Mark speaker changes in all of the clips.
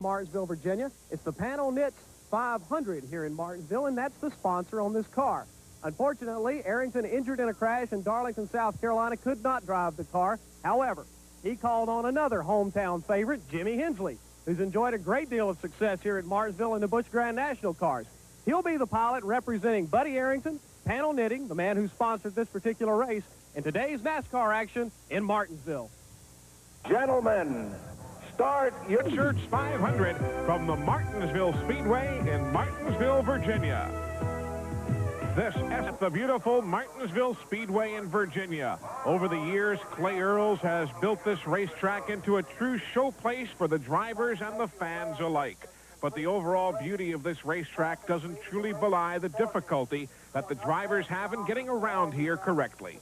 Speaker 1: Martinsville, Virginia. It's the Pannill Knits 500 here in Martinsville, and that's the sponsor on this car. Unfortunately, Arrington, injured in a crash in Darlington, South Carolina, could not drive the car. However, he called on another hometown favorite, Jimmy Hensley, who's enjoyed a great deal of success here at Martinsville in the Busch Grand National cars. He'll be the pilot representing Buddy Arrington, Pannill Knitting, the man who sponsored this particular race, in today's NASCAR action in Martinsville.
Speaker 2: Gentlemen, start your
Speaker 3: Sweatshirts 500 from the Martinsville Speedway in Martinsville, Virginia. This is the beautiful Martinsville Speedway in Virginia. Over the years, Clay Earls has built this racetrack into a true showplace for the drivers and the fans alike. But the overall beauty of this racetrack doesn't truly belie the difficulty that the drivers have in getting around here correctly.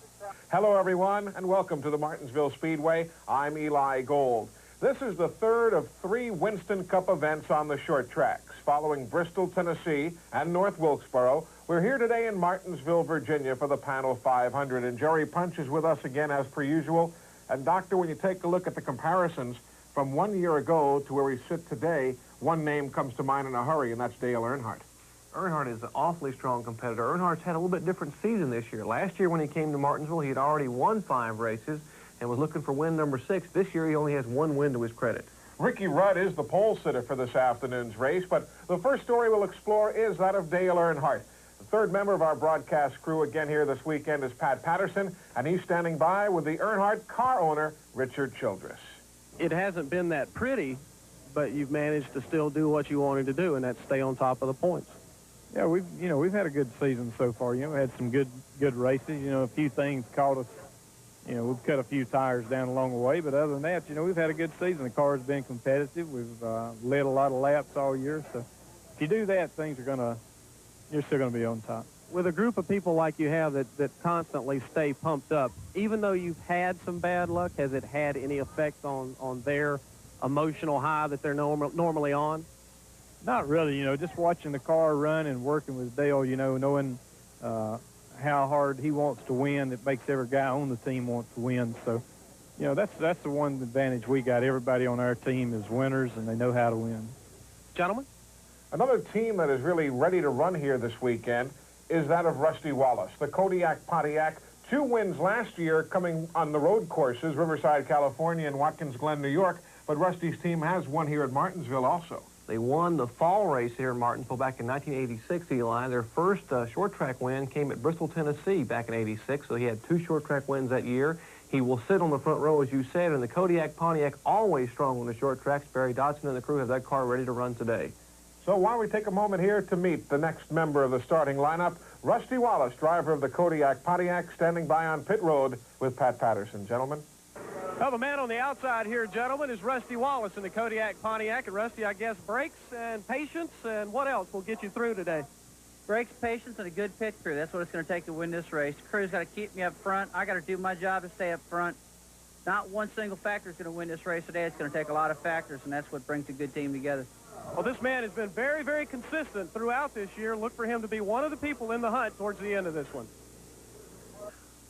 Speaker 2: Hello, everyone, and welcome to the Martinsville Speedway. I'm Eli Gold. This is the third of 3 Winston Cup events on the short tracks. Following Bristol, Tennessee, and North Wilkesboro, we're here today in Martinsville, Virginia for the Pannill 500. And Jerry Punch is with us again as per usual. And, Doctor, when you take a look at the comparisons from 1 year ago to where we sit today, one name comes to mind in a hurry, and that's Dale Earnhardt.
Speaker 4: Earnhardt is an awfully strong competitor. Earnhardt's had a little bit different season this year. Last year when he came to Martinsville, he had already won 5 races and was looking for win number 6. This year he only has 1 win to his credit.
Speaker 2: Ricky Rudd is the pole sitter for this afternoon's race, but the first story we'll explore is that of Dale Earnhardt. The third member of our broadcast crew again here this weekend is Pat Patterson, and he's standing by with the Earnhardt car owner, Richard Childress.
Speaker 1: It hasn't been that pretty, but you've managed to still do what you wanted to do, and that's stay on top of the points.
Speaker 5: Yeah, we've had a good season so far. We had some good races. A few things caught us. We've cut a few tires down along the way, but other than that, we've had a good season. The car's been competitive. We've led a lot of laps all year. So if you do that, you're still going to be on top.
Speaker 1: With a group of people like you have that constantly stay pumped up, even though you've had some bad luck, has it had any effect on their emotional high that they're normally on?
Speaker 5: Not really. Just watching the car run and working with Dale, knowing how hard he wants to win, it makes every guy on the team want to win. So, that's the one advantage we got. Everybody on our team is winners, and they know how to win.
Speaker 1: Gentlemen?
Speaker 2: Another team that is really ready to run here this weekend is that of Rusty Wallace, the Kodiak Pontiac. 2 wins last year coming on the road courses, Riverside, California, and Watkins Glen, New York. But Rusty's team has won here at Martinsville also.
Speaker 4: They won the fall race here in Martinsville back in 1986, Eli. Their first short track win came at Bristol, Tennessee back in '86, so he had 2 short track wins that year. He will sit on the front row, as you said, and the Kodiak Pontiac always strong on the short tracks. Barry Dodson and the crew have that car ready to run today.
Speaker 2: So why don't we take a moment here to meet the next member of the starting lineup, Rusty Wallace, driver of the Kodiak Pontiac, standing by on pit road with Pat Patterson. Gentlemen.
Speaker 1: Well, the man on the outside here, gentlemen, is Rusty Wallace in the Kodiak Pontiac. And Rusty, I guess, brakes and patience and what else will get you through today?
Speaker 6: Brakes, patience, and a good pit crew. That's what it's going to take to win this race. The crew's got to keep me up front. I got to do my job to stay up front. Not one single factor is going to win this race today. It's going to take a lot of factors, and that's what brings a good team together.
Speaker 1: Well, this man has been very, very consistent throughout this year. Look for him to be one of the people in the hunt towards the end of this one.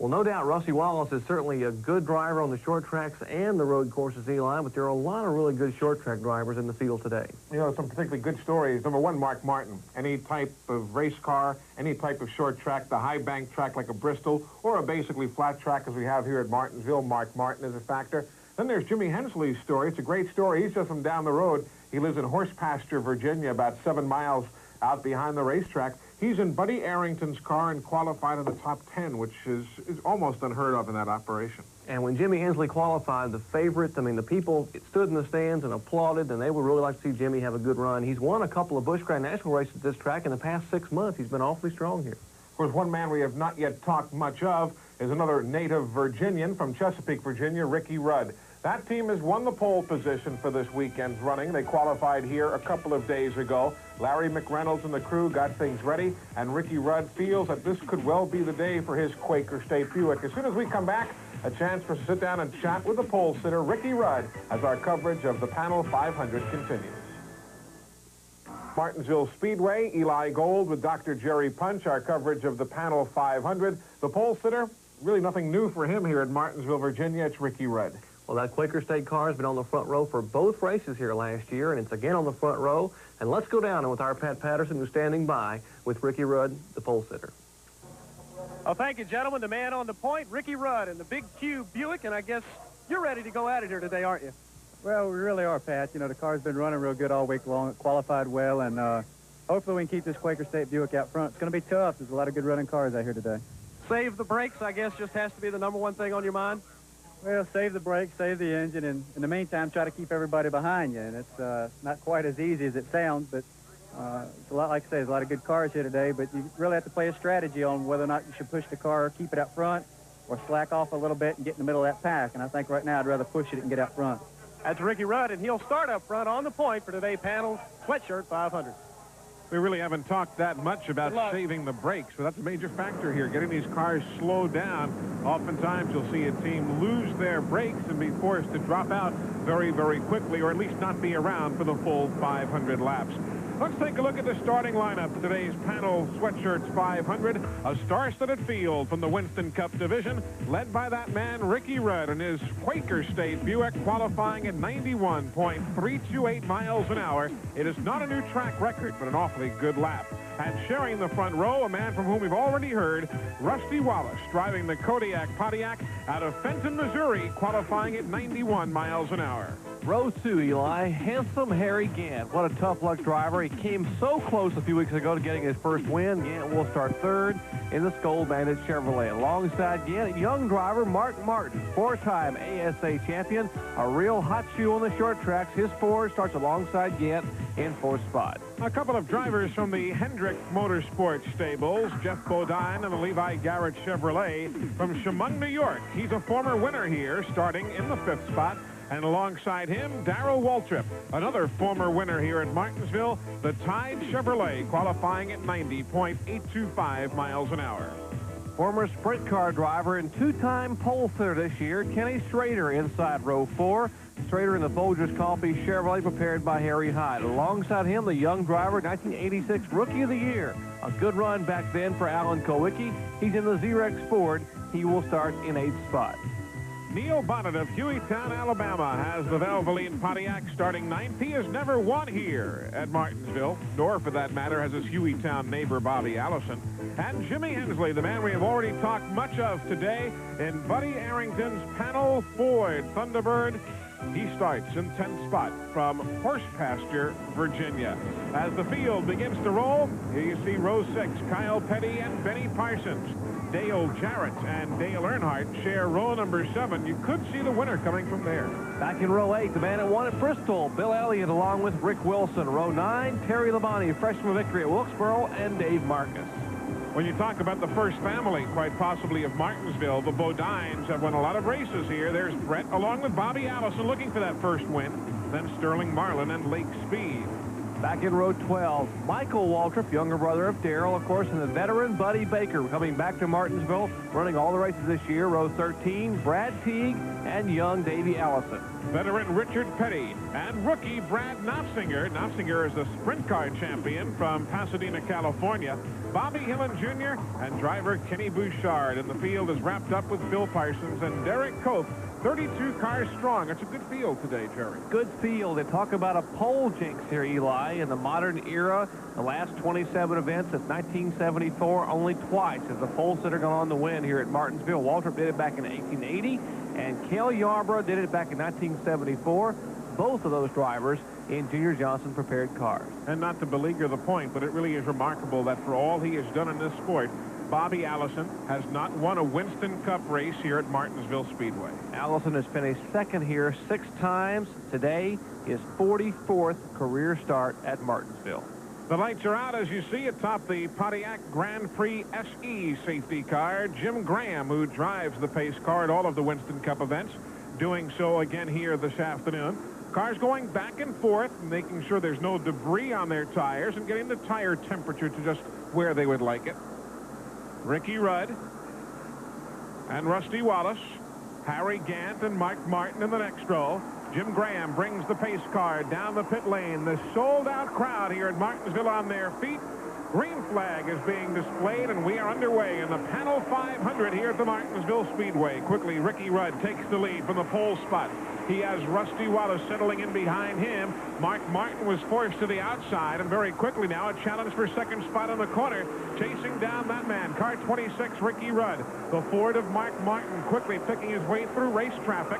Speaker 4: Well, no doubt Rusty Wallace is certainly a good driver on the short tracks and the road courses, Eli, but there are a lot of really good short track drivers in the field today.
Speaker 2: Some particularly good stories. Number 1, Mark Martin. Any type of race car, any type of short track, the high bank track like a Bristol, or a basically flat track as we have here at Martinsville, Mark Martin is a factor. Then there's Jimmy Hensley's story. It's a great story. He's just from down the road. He lives in Horse Pasture, Virginia, about 7 miles out behind the racetrack. He's in Buddy Arrington's car and qualified in the top 10, which is almost unheard of in that operation.
Speaker 4: And when Jimmy Hensley qualified, the favorite, the people stood in the stands and applauded, and they would really like to see Jimmy have a good run. He's won a couple of Busch Grand National races at this track in the past 6 months. He's been awfully strong here.
Speaker 2: Of course, one man we have not yet talked much of is another native Virginian from Chesapeake, Virginia, Ricky Rudd. That team has won the pole position for this weekend's running. They qualified here a couple of days ago. Larry McReynolds and the crew got things ready, and Ricky Rudd feels that this could well be the day for his Quaker State Buick. As soon as we come back, a chance for us to sit down and chat with the pole sitter, Ricky Rudd, as our coverage of the Pannill 500 continues. Martinsville Speedway, Eli Gold with Dr. Jerry Punch, our coverage of the Pannill 500. The pole sitter, really nothing new for him here at Martinsville, Virginia. It's Ricky Rudd.
Speaker 4: Well, that Quaker State car has been on the front row for both races here last year, and it's again on the front row. And let's go down with our Pat Patterson, who's standing by with Ricky Rudd, the pole sitter.
Speaker 1: Oh, thank you, gentlemen. The man on the point, Ricky Rudd, in the Big Q Buick, and I guess you're ready to go at it here today, aren't you?
Speaker 7: Well, we really are, Pat. You know, the car's been running real good all week long. It qualified well, and hopefully we can keep this Quaker State Buick out front. It's going to be tough. There's a lot of good running cars out here today.
Speaker 1: Save the brakes, I guess, just has to be the #1 thing on your mind?
Speaker 7: Well, save the brakes, save the engine, and in the meantime, try to keep everybody behind you. And it's not quite as easy as it sounds, but it's a lot, like I say, there's a lot of good cars here today, but you really have to play a strategy on whether or not you should push the car, keep it out front, or slack off a little bit and get in the middle of that pack. And I think right now I'd rather push it and get out front.
Speaker 1: That's Ricky Rudd, and he'll start up front on the point for today, Pannill Sweatshirt 500.
Speaker 3: We really haven't talked that much about saving the brakes, but that's a major factor here, getting these cars slowed down. Oftentimes you'll see a team lose their brakes and be forced to drop out very, very quickly, or at least not be around for the full 500 laps. Let's take a look at the starting lineup for today's Pannill Sweatshirts 500. A star-studded field from the Winston Cup division, led by that man, Ricky Rudd, and his Quaker State Buick, qualifying at 91.328 miles an hour. It is not a new track record, but an awfully good lap. And sharing the front row, a man from whom we've already heard, Rusty Wallace, driving the Kodiak Pontiac out of Fenton, Missouri, qualifying at 91 miles an hour.
Speaker 4: Row 2, Eli, handsome Harry Gant. What a tough luck driver. He came so close a few weeks ago to getting his first win. Gant will start third in the Skull Bandit Chevrolet. Alongside Gant, young driver Mark Martin, 4-time ASA champion, a real hot shoe on the short tracks. His Ford starts alongside Gant in 4th spot.
Speaker 3: A couple of drivers from the Hendrick Motorsports stables, Jeff Bodine and the Levi Garrett Chevrolet from Chemung, New York. He's a former winner here, starting in the 5th spot. And alongside him, Darrell Waltrip, another former winner here at Martinsville, the Tide Chevrolet, qualifying at 90.825 miles an hour.
Speaker 4: Former sprint car driver and 2-time pole sitter this year, Kenny Schrader, inside row 4. Schrader in the Folgers Coffee Chevrolet, prepared by Harry Hyde. Alongside him, the young driver, 1986 Rookie of the Year. A good run back then for Alan Kowicki. He's in the Z-Rex Ford. He will start in 8th spot.
Speaker 3: Neil Bonnet of Hueytown, Alabama, has the Valvoline Pontiac starting 9th. He has never won here at Martinsville, nor, for that matter, has his Hueytown neighbor, Bobby Allison. And Jimmy Hensley, the man we have already talked much of today, in Buddy Arrington's Pannill Ford Thunderbird. He starts in 10th spot from Horse Pasture, Virginia. As the field begins to roll, here you see row 6, Kyle Petty and Benny Parsons. Dale Jarrett and Dale Earnhardt share row number 7. You could see the winner coming from there.
Speaker 4: Back in row 8, the man that won at Bristol, Bill Elliott, along with Rick Wilson. Row 9, Terry Labonte, freshman victory at Wilkesboro, and Dave Marcus.
Speaker 3: When you talk about the first family, quite possibly of Martinsville, the Bodines have won a lot of races here. There's Brett, along with Bobby Allison, looking for that first win. Then Sterling Marlin and Lake Speed.
Speaker 4: Back in row 12, Michael Waltrip, younger brother of Darrell, of course, and the veteran Buddy Baker, coming back to Martinsville, running all the races this year. Row 13, Brad Teague and young Davey Allison.
Speaker 3: Veteran Richard Petty and rookie Brad Knopfsinger. Knopfsinger is the sprint car champion from Pasadena, California. Bobby Hillen Jr. and driver Kenny Bouchard. And the field is wrapped up with Bill Parsons and Derek Cope. 32 cars strong. It's a good field today, Jerry.
Speaker 4: Good field. They talk about a pole jinx here, Eli. In the modern era, the last 27 events since 1974, only twice has a pole sitter gone on to win here at Martinsville. Waltrip did it back in 1880, and Cale Yarborough did it back in 1974. Both of those drivers in Junior Johnson prepared cars.
Speaker 3: And not to beleaguer the point, but it really is remarkable that for all he has done in this sport, Bobby Allison has not won a Winston Cup race here at Martinsville Speedway.
Speaker 4: Allison has finished second here 6 times. Today, his 44th career start at Martinsville.
Speaker 3: The lights are out as you see atop the Pontiac Grand Prix SE safety car. Jim Graham, who drives the pace car at all of the Winston Cup events, doing so again here this afternoon. Cars going back and forth, making sure there's no debris on their tires and getting the tire temperature to just where they would like it. Ricky Rudd and Rusty Wallace, Harry Gant and Mike Martin in the next row. Jim Graham brings the pace car down the pit lane. The sold-out crowd here at Martinsville on their feet. green flag is being displayed, and we are underway in the Pannill 500 here at the Martinsville Speedway. Quickly, Ricky Rudd takes the lead from the pole spot. He has Rusty Wallace settling in behind him. Mark Martin was forced to the outside, and very quickly now a challenge for second spot in the corner, chasing down that man, car 26, Ricky Rudd. The Ford of Mark Martin quickly picking his way through race traffic.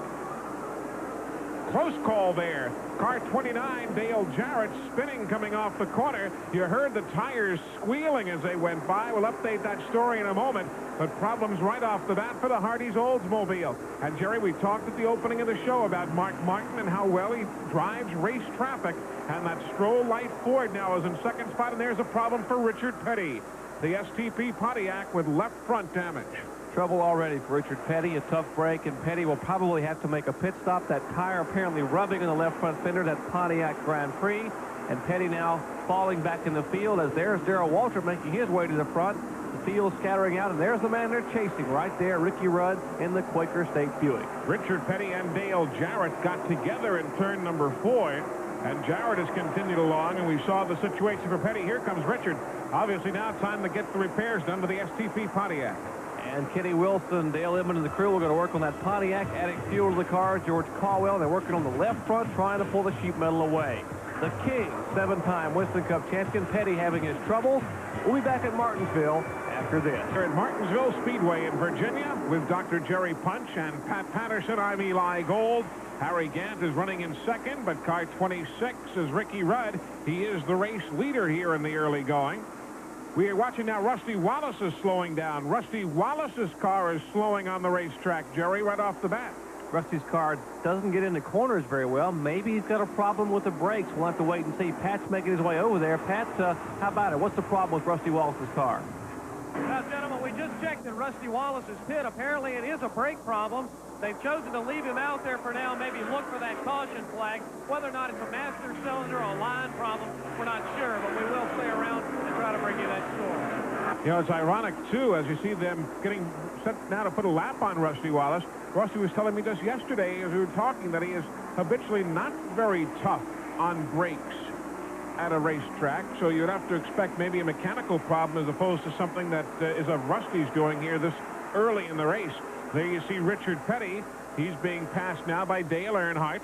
Speaker 3: Close call there. Car 29, Dale Jarrett, spinning coming off the corner. You heard the tires squealing as they went by. We'll update that story in a moment. But problems right off the bat for the Hardee's Oldsmobile. And, Jerry, we talked at the opening of the show about Mark Martin and how well he drives race traffic. And that Stroll Light Ford now is in second spot, and there's a problem for Richard Petty. The STP Pontiac with left front damage.
Speaker 4: Trouble already for Richard Petty, a tough break, and Petty will probably have to make a pit stop. That tire apparently rubbing in the left front fender, that Pontiac Grand Prix, and Petty now falling back in the field as there's Darrell Walter making his way to the front. The field scattering out, and there's the man they're chasing right there, Ricky Rudd in the Quaker State Buick.
Speaker 3: Richard Petty and Dale Jarrett got together in turn number 4, and Jarrett has continued along, and we saw the situation for Petty. Here comes Richard. Obviously now time to get the repairs done to the STP Pontiac.
Speaker 4: And Kenny Wilson, Dale Edmond, and the crew are going to work on that Pontiac, adding fuel to the car. George Caldwell, they're working on the left front, trying to pull the sheet metal away. The King, 7-time Winston Cup champion, Petty having his troubles. We'll be back at Martinsville after this.
Speaker 3: We're at Martinsville Speedway in Virginia with Dr. Jerry Punch and Pat Patterson. I'm Eli Gold. Harry Gant is running in second, but car 26 is Ricky Rudd. He is the race leader here in the early going. We are watching now. Rusty Wallace is slowing down. Rusty Wallace's car is slowing on the racetrack, Jerry, right off the bat.
Speaker 4: Rusty's car doesn't get into corners very well. Maybe he's got a problem with the brakes. We'll have to wait and see. Pat's making his way over there. Pat, how about it? What's the problem with Rusty Wallace's car?
Speaker 1: Now, gentlemen, we just checked in Rusty Wallace's pit. Apparently, it is a brake problem. They've chosen to leave him out there for now, maybe look for that caution flag. Whether or not it's a master cylinder or a line problem, we're not sure, but we will stay around and try to bring you that story.
Speaker 3: You know, it's ironic, too, as you see them getting set now to put a lap on Rusty Wallace. Rusty was telling me just yesterday, as we were talking, that he is habitually not very tough on brakes at a racetrack, so you'd have to expect maybe a mechanical problem as opposed to something that is of Rusty's doing here this early in the race. There you see Richard Petty. He's being passed now by Dale Earnhardt.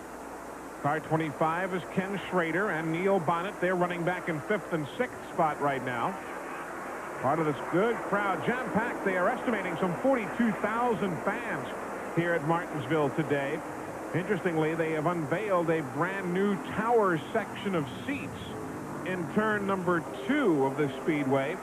Speaker 3: Car 25 is Ken Schrader and Neil Bonnet. They're running back in 5th and 6th spot right now. Part of this good crowd, jam-packed. They are estimating some 42,000 fans here at Martinsville today. Interestingly, they have unveiled a brand new tower section of seats in turn number 2 of the Speedway.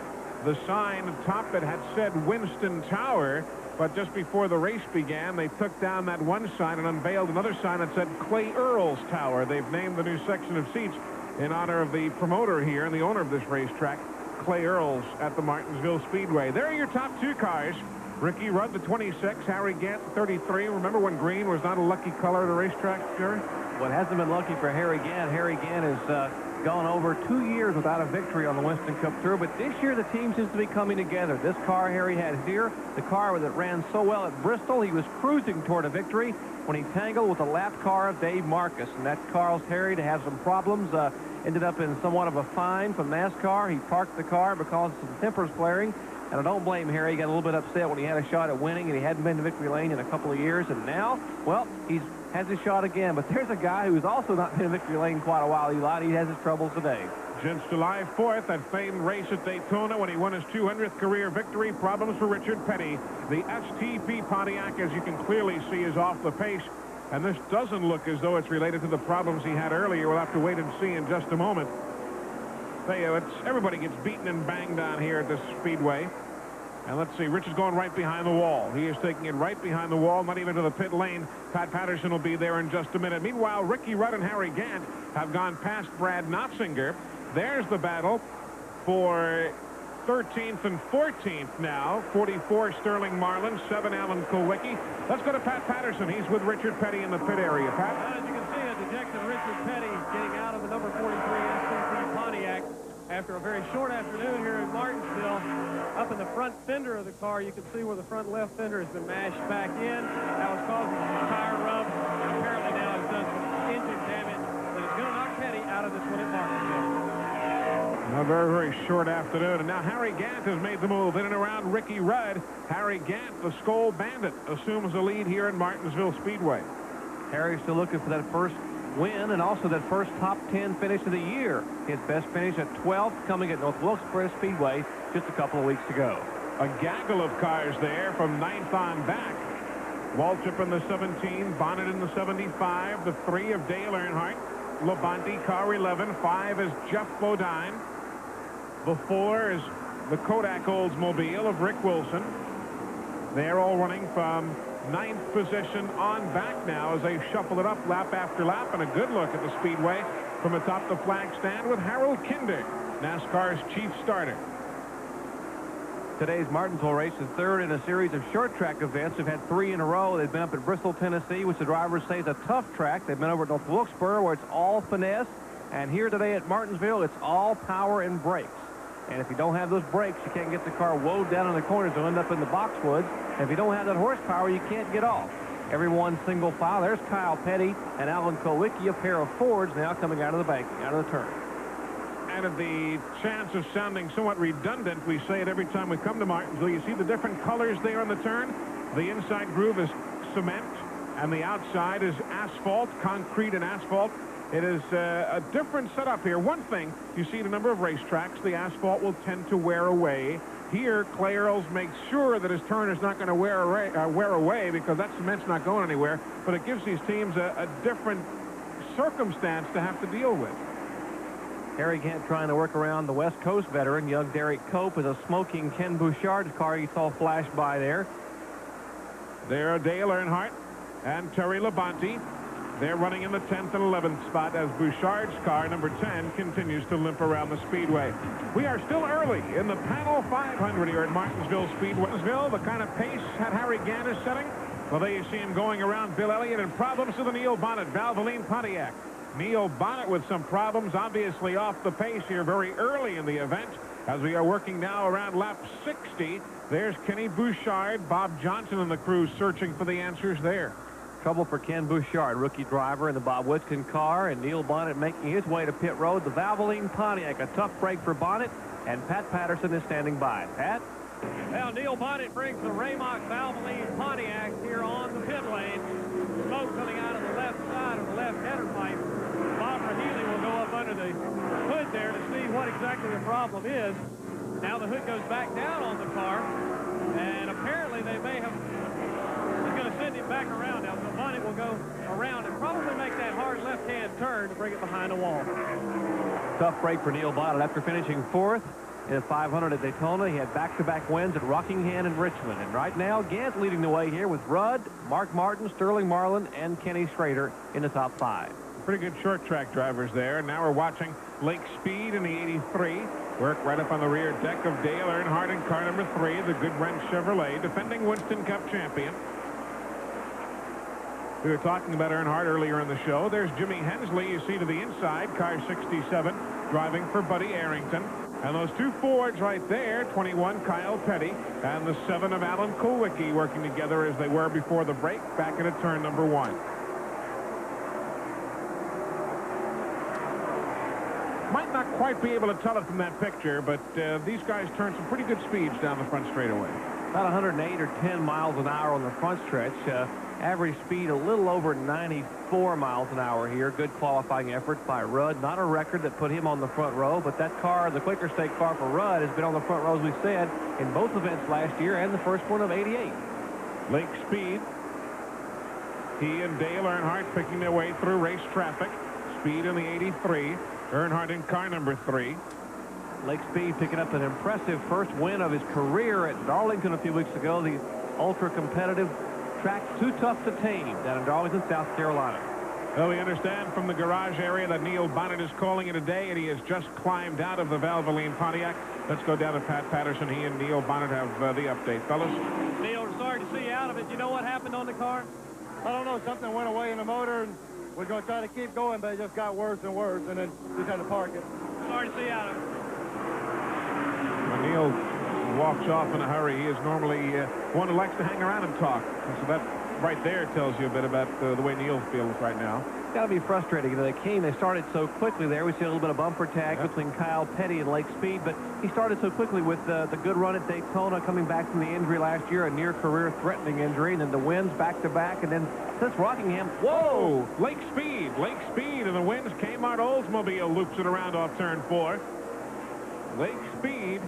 Speaker 3: The sign atop it had said Winston Tower, but just before the race began, they took down that one sign and unveiled another sign that said Clay Earls Tower. They've named the new section of seats in honor of the promoter here and the owner of this racetrack, Clay Earls, at the Martinsville Speedway. There are your top 2 cars. Ricky Rudd, the 26, Harry Gant, the 33. Remember when green was not a lucky color at a racetrack, Jerry?
Speaker 4: Well, it hasn't been lucky for Harry Gant. Harry Gant has gone over 2 years without a victory on the Winston Cup Tour, but this year the team seems to be coming together. This car Harry had here, the car that ran so well at Bristol, he was cruising toward a victory when he tangled with the lap car of Dave Marcus, and that caused Harry to have some problems. Ended up in somewhat of a fine from NASCAR. He parked the car because of some tempers flaring. And I don't blame Harry. He got a little bit upset when he had a shot at winning, and he hadn't been to victory lane in a couple of years. And now, well, he has his shot again. But there's a guy who's also not been in victory lane in quite a while, Eli. He has his troubles today.
Speaker 3: Since July 4th, that famed race at Daytona when he won his 200th career victory, problems for Richard Petty. The STP Pontiac, as you can clearly see, is off the pace. And this doesn't look as though it's related to the problems he had earlier. We'll have to wait and see in just a moment. Everybody gets beaten and banged on here at this Speedway. And let's see, Rich is going right behind the wall. He is taking it right behind the wall, not even to the pit lane. Pat Patterson will be there in just a minute. Meanwhile, Ricky Rudd and Harry Gant have gone past Brad Notzinger. There's the battle for 13th and 14th now. 44 Sterling Marlin, 7 Alan Kulwicki. Let's go to Pat Patterson. He's with Richard Petty in the pit area. Pat?
Speaker 1: As you can see, a dejected Richard Petty getting out of the number 43 STP Pontiac after a very short afternoon here in Martinsville. Up in the front fender of the car, you can see where the front left fender has been mashed back in. That was causing some tire rub, and apparently now has done some engine damage that is going to knock Petty out of this one at Martinsville.
Speaker 3: Now very, very short afternoon. And now Harry Gant has made the move in and around Ricky Rudd. Harry Gant, the Skoal Bandit, assumes the lead here in Martinsville Speedway.
Speaker 4: Harry's still looking for that first win and also that first top 10 finish of the year. His best finish at 12th coming at North Wilkesboro Speedway just a couple of weeks ago.
Speaker 3: A gaggle of cars there from 9th on back. Waltrip in the 17, Bonnet in the 75, the 3 of Dale Earnhardt, Labonte, car 11, 5 is Jeff Bodine, the 4 is the Kodak Oldsmobile of Rick Wilson. They're all running from 9th position on back now as they shuffle it up lap after lap, and a good look at the Speedway from atop the flag stand with Harold Kinder, NASCAR's chief starter.
Speaker 4: Today's Martinsville race is third in a series of short track events. They've had 3 in a row. They've been up at Bristol, Tennessee, which the drivers say is a tough track. They've been over at North Wilkesboro, where it's all finesse. And here today at Martinsville, it's all power and brakes. And if you don't have those brakes, you can't get the car woed down in the corners and end up in the boxwoods. And if you don't have that horsepower, you can't get off. Everyone single file. There's Kyle Petty and Alan Kowicki, a pair of Fords now coming out of the bank, out of the turn.
Speaker 3: And at the chance of sounding somewhat redundant, we say it every time we come to Martinsville. You see the different colors there on the turn? The inside groove is cement, and the outside is asphalt, concrete and asphalt. It is a different setup here. One thing, you see the number of racetracks, the asphalt will tend to wear away. Here, Clay Earls makes sure that his turn is not going to wear away because that cement's not going anywhere, but it gives these teams a different circumstance to have to deal with.
Speaker 4: Harry Gant trying to work around the West Coast veteran, young Derek Cope, with a smoking Ken Bouchard's car you saw flash by there.
Speaker 3: There are Dale Earnhardt and Terry Labonte. They're running in the 10th and 11th spot as Bouchard's car, number 10, continues to limp around the Speedway. We are still early in the Pannill 500 here at Martinsville Speedway. The kind of pace that Harry Gant is setting, well, there you see him going around Bill Elliott, and problems to the Neil Bonnet Valvoline Pontiac. Neil Bonnet with some problems, obviously off the pace here very early in the event. As we are working now around lap 60, there's Kenny Bouchard, Bob Johnson and the crew searching for the answers there.
Speaker 4: Trouble for Ken Bouchard, rookie driver in the Bob Whitkin car, and Neil Bonnet making his way to pit road. The Valvoline Pontiac, a tough break for Bonnet, and Pat Patterson is standing by. Pat?
Speaker 8: Well, Neil Bonnet brings the Raymock Valvoline Pontiac here on the pit lane. Smoke coming out of the left side of the left header pipe. Bob Rahili will go up under the hood there to see what exactly the problem is. Now the hood goes back down on the car, and apparently they may have... He's going to send him back around now, so Bonnet will go around and probably make that hard left-hand turn to bring it behind the wall.
Speaker 4: Tough break for Neil Bonnet after finishing 4th in the 500 at Daytona. He had back-to-back wins at Rockingham and Richmond. And right now, Gant leading the way here with Rudd, Mark Martin, Sterling Marlin, and Kenny Schrader in the top 5.
Speaker 3: Pretty good short track drivers there. Now we're watching Lake Speed in the 83. Work right up on the rear deck of Dale Earnhardt in car number 3, the Goodwrench Chevrolet, defending Winston Cup champion. We were talking about Earnhardt earlier in the show. There's Jimmy Hensley, you see to the inside, car 67, driving for Buddy Arrington. And those 2 Fords right there, 21 Kyle Petty and the 7 of Alan Kowicki working together as they were before the break back into turn number 1. Might not quite be able to tell it from that picture, but these guys turned some pretty good speeds down the front straightaway.
Speaker 4: About 108 or 10 miles an hour on the front stretch. Average speed a little over 94 miles an hour here. Good qualifying effort by Rudd. Not a record that put him on the front row, but that car, the Quaker Stake car for Rudd, has been on the front row, as we said, in both events last year and the first one of '88.
Speaker 3: Lake Speed. He and Dale Earnhardt picking their way through race traffic. Speed in the 83. Earnhardt in car number 3.
Speaker 4: Lake Speed picking up an impressive first win of his career at Darlington a few weeks ago. The ultra-competitive track too tough to tame down in Darlington, South Carolina.
Speaker 3: Well, we understand from the garage area that Neil Bonnet is calling it a day, and he has just climbed out of the Valvoline Pontiac. Let's go down to Pat Patterson. He and Neil Bonnet have the update. Fellas?
Speaker 8: Neil, sorry to see you out of it. You know what happened on the car?
Speaker 9: I don't know. Something went away in the motor, and we're going to try to keep going, but it just got worse and worse, and then just had to park it.
Speaker 8: Sorry to see you out of it.
Speaker 3: When Neil walks off in a hurry, he is normally one who likes to hang around and talk. And so that right there tells you a bit about the way Neil feels right now.
Speaker 4: got to be frustrating. You know, they started so quickly there. We see a little bit of bumper tag between Kyle Petty and Lake Speed, but he started so quickly with the good run at Daytona, coming back from the injury last year, a near-career threatening injury, and then the wins back-to-back, and then since Rockingham, whoa!
Speaker 3: Lake Speed, and the wins. Kmart Oldsmobile loops it around off turn 4. Lake Speed,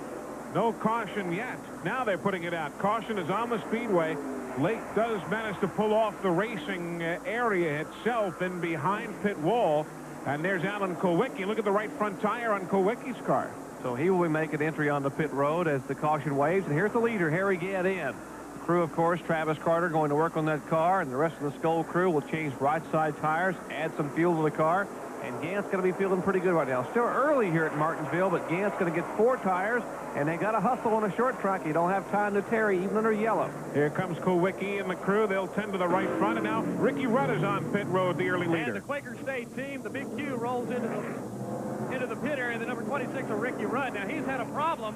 Speaker 3: no caution yet. Now they're putting it out. Caution is on the speedway. Lake does manage to pull off the racing area itself in behind pit wall. And there's Alan Kulwicki. Look at the right front tire on Kulwicki's car.
Speaker 4: So he will be making entry on the pit road as the caution waves. And here's the leader, Harry Gadd in. The crew, of course, Travis Carter going to work on that car. And the rest of the Skoll crew will change right side tires, add some fuel to the car. And Gant's going to be feeling pretty good right now. Still early here at Martinsville, but Gant's going to get 4 tires, and they got to hustle on a short track. You don't have time to tarry, even under yellow.
Speaker 3: Here comes Kulwicki and the crew. They'll tend to the right front, and now Ricky Rudd is on pit road, the early leader.
Speaker 8: And the Quaker State team, the Big Q, rolls into the pit area. The number 26 of Ricky Rudd. Now, he's had a problem.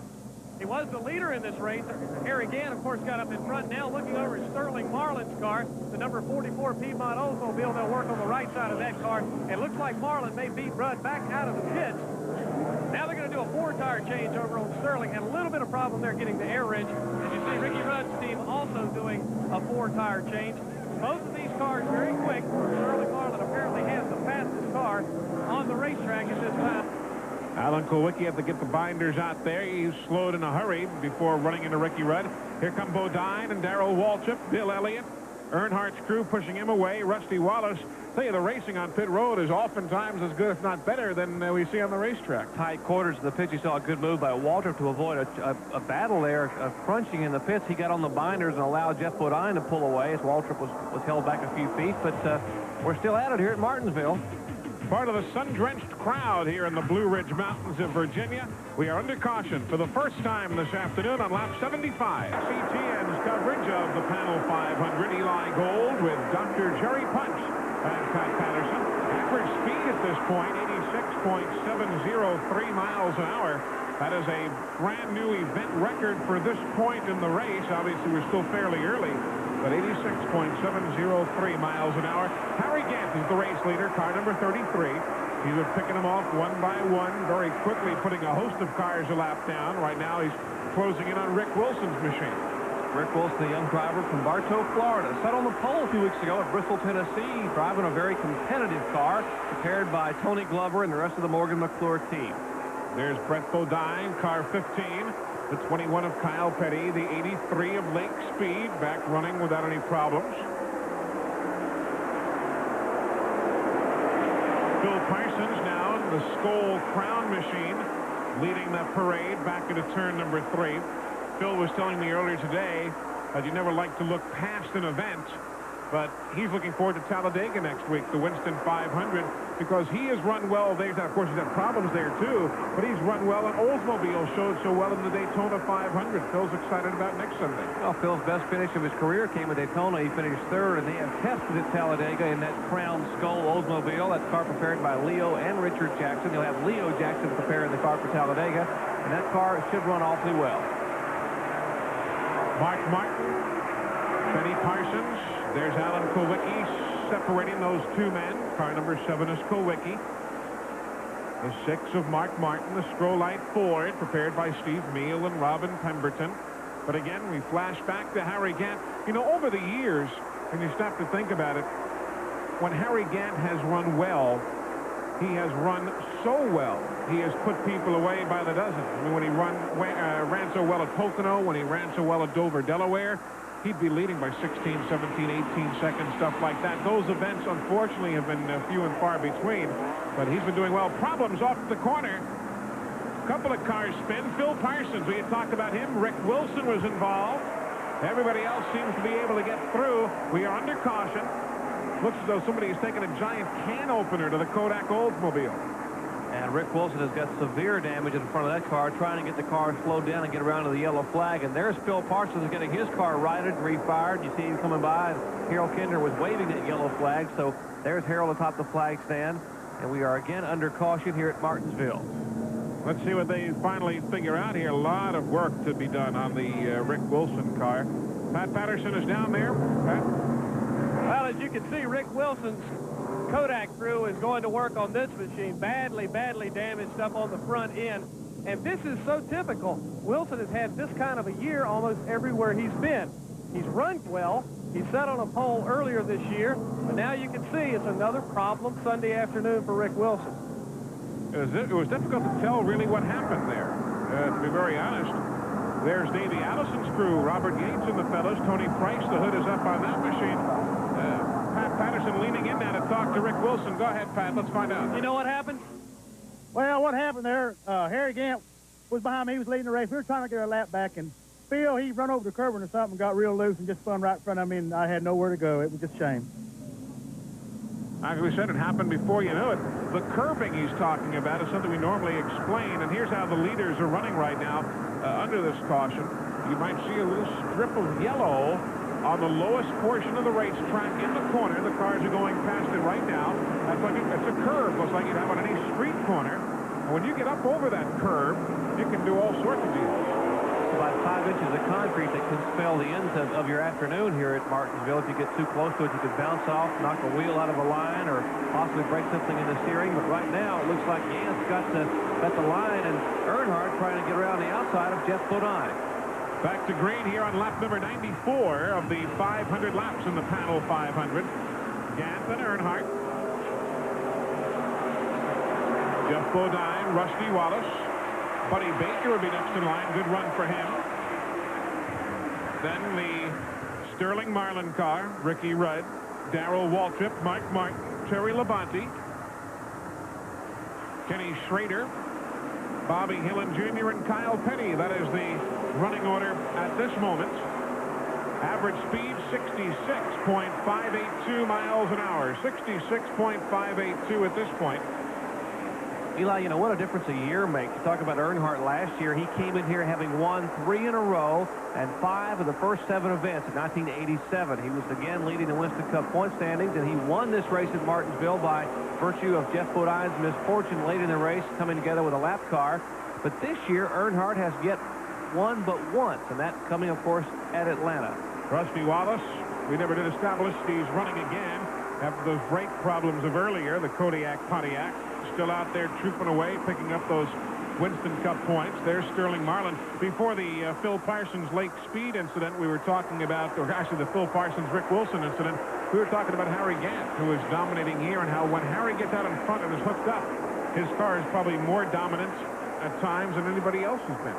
Speaker 8: He was the leader in this race. Harry Gant, of course, got up in front. Now looking over at Sterling Marlin's car, the number 44 Piedmont Oldsmobile. They'll work on the right side of that car. It looks like Marlin may beat Rudd back out of the pits. Now they're going to do a 4-tire change over on Sterling. Had a little bit of problem there getting the air wrench. As you see, Ricky Rudd's team also doing a 4-tire change. Both of these cars very quick. Sterling Marlin apparently has the fastest car on the racetrack at this time.
Speaker 3: Alan Kulwicki had to get the binders out there. He slowed in a hurry before running into Ricky Rudd. Here come Bodine and Darrell Waltrip, Bill Elliott, Earnhardt's crew pushing him away. Rusty Wallace. Tell you, the racing on pit road is oftentimes as good, if not better, than we see on the racetrack.
Speaker 4: Tight quarters of the pits. You saw a good move by Waltrip to avoid a battle there of crunching in the pits. He got on the binders and allowed Jeff Bodine to pull away as Waltrip was held back a few feet. But we're still at it here at Martinsville.
Speaker 3: Part of the sun-drenched crowd here in the Blue Ridge Mountains of Virginia. We are under caution for the first time this afternoon on lap 75. CTN's coverage of the Pannill 500. Eli Gold with Dr. Jerry Punch and Pat Patterson. Average speed at this point, 86.703 miles an hour. That is a brand new event record for this point in the race. Obviously, we're still fairly early, but 86.703 miles an hour. Harry Gant is the race leader, car number 33. He's been picking them off one by one, very quickly putting a host of cars a lap down. Right now, he's closing in on Rick Wilson's machine.
Speaker 4: Rick Wilson, the young driver from Bartow, Florida, set on the pole a few weeks ago at Bristol, Tennessee, driving a very competitive car, prepared by Tony Glover and the rest of the Morgan McClure team.
Speaker 3: There's Brett Bodine, car 15. The 21 of Kyle Petty, the 83 of Lake Speed, back running without any problems. Phil Parsons now in the Skoll Crown machine, leading the parade back into turn number 3. Phil was telling me earlier today that you never like to look past an event, but he's looking forward to Talladega next week, the Winston 500, because he has run well there. Of course, he's had problems there, too, but he's run well, and Oldsmobile showed so well in the Daytona 500. Phil's excited about next Sunday.
Speaker 4: Well, Phil's best finish of his career came at Daytona. He finished 3rd, and they have tested at Talladega in that Crown Skoll Oldsmobile. That car prepared by Leo and Richard Jackson. They'll have Leo Jackson preparing the car for Talladega, and that car should run awfully well.
Speaker 3: Mark Martin, Benny Parsons. There's Alan Kulwicki separating those 2 men. Car number 7 is Kulwicki. The 6 of Mark Martin, the Scrollite Ford, prepared by Steve Meal and Robin Pemberton. But again, we flash back to Harry Gant. You know, over the years, when you stop to think about it, when Harry Gant has run well, he has run so well. He has put people away by the dozen. I mean, when he ran so well at Pocono, when he ran so well at Dover, Delaware, he'd be leading by 16, 17, 18 seconds, stuff like that. Those events, unfortunately, have been few and far between, but he's been doing well. Problems off the corner. A couple of cars spin. Phil Parsons, we had talked about him. Rick Wilson was involved. Everybody else seems to be able to get through. We are under caution. Looks as though somebody has taken a giant can opener to the Kodak Oldsmobile.
Speaker 4: And Rick Wilson has got severe damage in front of that car, trying to get the car slowed down and get around to the yellow flag. And there's Phil Parsons getting his car righted and refired. You see him coming by, and Harold Kinder was waving that yellow flag. So there's Harold atop the flag stand. And we are again under caution here at Martinsville.
Speaker 3: Let's see what they finally figure out here. A lot of work to be done on the Rick Wilson car. Pat Patterson is down there. Pat?
Speaker 8: Well, as you can see, Rick Wilson's
Speaker 1: Kodak crew is going to work on this machine. Badly damaged up on the front end. And this is so typical. Wilson has had this kind of a year almost everywhere he's been. He's run well. He sat on a pole earlier this year, but now you can see it's another problem Sunday afternoon for Rick Wilson.
Speaker 3: It was difficult to tell really what happened there, to be very honest. There's Davey Allison's crew, Robert Yates and the fellows, Tony Price. The hood is up on that machine. Pat Patterson leaning in now to talk to Rick Wilson. Go ahead, Pat. Let's find out.
Speaker 1: You know what happened?
Speaker 9: Well, what happened there, Harry Gant was behind me. He was leading the race. We were trying to get our lap back, and Phil, he run over the curb or something, got real loose and just spun right in front of me, and I had nowhere to go. It was just a shame.
Speaker 3: Like we said, it happened before you know it. The curbing he's talking about is something we normally explain, and here's how the leaders are running right now under this caution. You might see a little strip of yellow on the lowest portion of the racetrack in the corner. The cars are going past it right now. That's like it's a curve, looks like you'd have on any street corner. And when you get up over that curve, you can do all sorts of deals.
Speaker 4: About 5 inches of concrete that can spell the end of your afternoon here at Martinsville. If you get too close to it, you could bounce off, knock a wheel out of a line, or possibly break something in the steering. But right now, it looks like Gant's got the line, and Earnhardt trying to get around the outside of Jeff Bodine.
Speaker 3: Back to green here on lap number 94 of the 500 laps in the Pannill 500. Gant and Earnhardt. Jeff Bodine, Rusty Wallace. Buddy Baker would be next in line. Good run for him. Then the Sterling Marlin car, Ricky Rudd, Darrell Waltrip, Mike Martin, Terry Labonte, Kenny Schrader, Bobby Hillen Jr., and Kyle Petty. That is the running order at this moment. Average speed 66.582 miles an hour. 66.582 at this point.
Speaker 4: Eli, you know what a difference a year makes. You talk about Earnhardt last year. He came in here having won 3 in a row and 5 of the first 7 events in 1987. He was again leading the Winston Cup point standings, and he won this race at Martinsville by virtue of Jeff Bodine's misfortune late in the race, coming together with a lap car. But this year, Earnhardt has yet won but once, and that's coming, of course, at Atlanta.
Speaker 3: Rusty Wallace, we never did establish he's running again after those brake problems of earlier. The Kodiak Pontiac still out there trooping away, picking up those Winston Cup points. There's Sterling Marlin. Before the Phil Parsons Lake Speed incident, we were talking about, or actually the Phil Parsons Rick Wilson incident, we were talking about Harry Gant, who is dominating here, and how when Harry gets out in front and is hooked up, his car is probably more dominant at times than anybody else has been.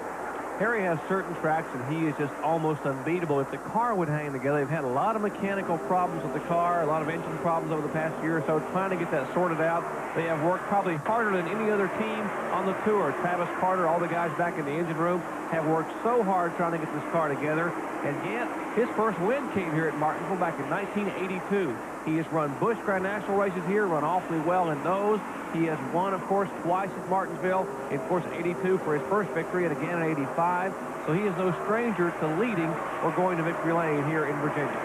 Speaker 4: Harry has certain tracks, and he is just almost unbeatable. If the car would hang together, they've had a lot of mechanical problems with the car, a lot of engine problems over the past year or so, trying to get that sorted out. They have worked probably harder than any other team on the tour. Travis Carter, all the guys back in the engine room, have worked so hard trying to get this car together. And Gant, his first win came here at Martinsville back in 1982. He has run Busch Grand National races here, run awfully well in those. He has won, of course, twice at Martinsville, in, of course, 82 for his first victory, and again in 85. So he is no stranger to leading or going to victory lane here in Virginia.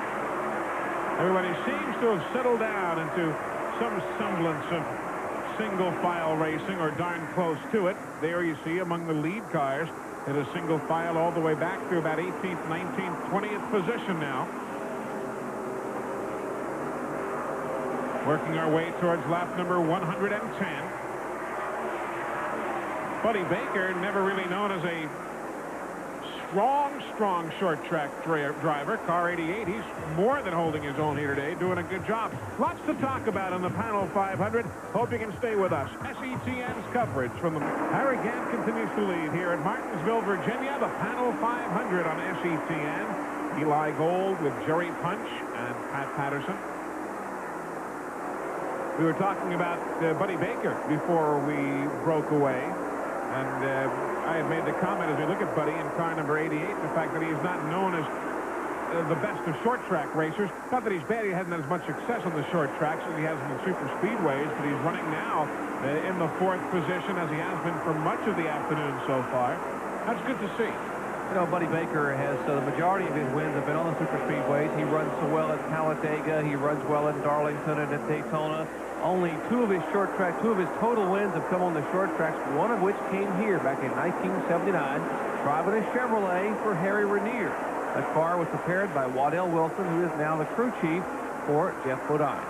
Speaker 3: Everybody seems to have settled down into some semblance of single file racing, or darn close to it. There you see among the lead cars in a single file all the way back to about 18th, 19th, 20th position now. Working our way towards lap number 110. Buddy Baker, never really known as a strong short track driver. Car 88, he's more than holding his own here today, doing a good job. Lots to talk about in the Pannill 500. Hope you can stay with us. SETN's coverage from the Harry Gant continues to lead here at Martinsville, Virginia. The Pannill 500 on SETN. Eli Gold with Jerry Punch and Pat Patterson. We were talking about Buddy Baker before we broke away, and I had made the comment as we look at Buddy in car number 88, the fact that he's not known as the best of short track racers. Not that he's bad, he hasn't had as much success on the short tracks as he has in the super speedways, but he's running now in the 4th position as he has been for much of the afternoon so far. That's good to see.
Speaker 4: You know, Buddy Baker has the majority of his wins have been on the super speedways. He runs so well at Talladega. He runs well at Darlington and at Daytona. Only 2 of his total wins have come on the short tracks, one of which came here back in 1979, driving a Chevrolet for Harry Ranier. The car was prepared by Waddell Wilson, who is now the crew chief for Jeff Bodine.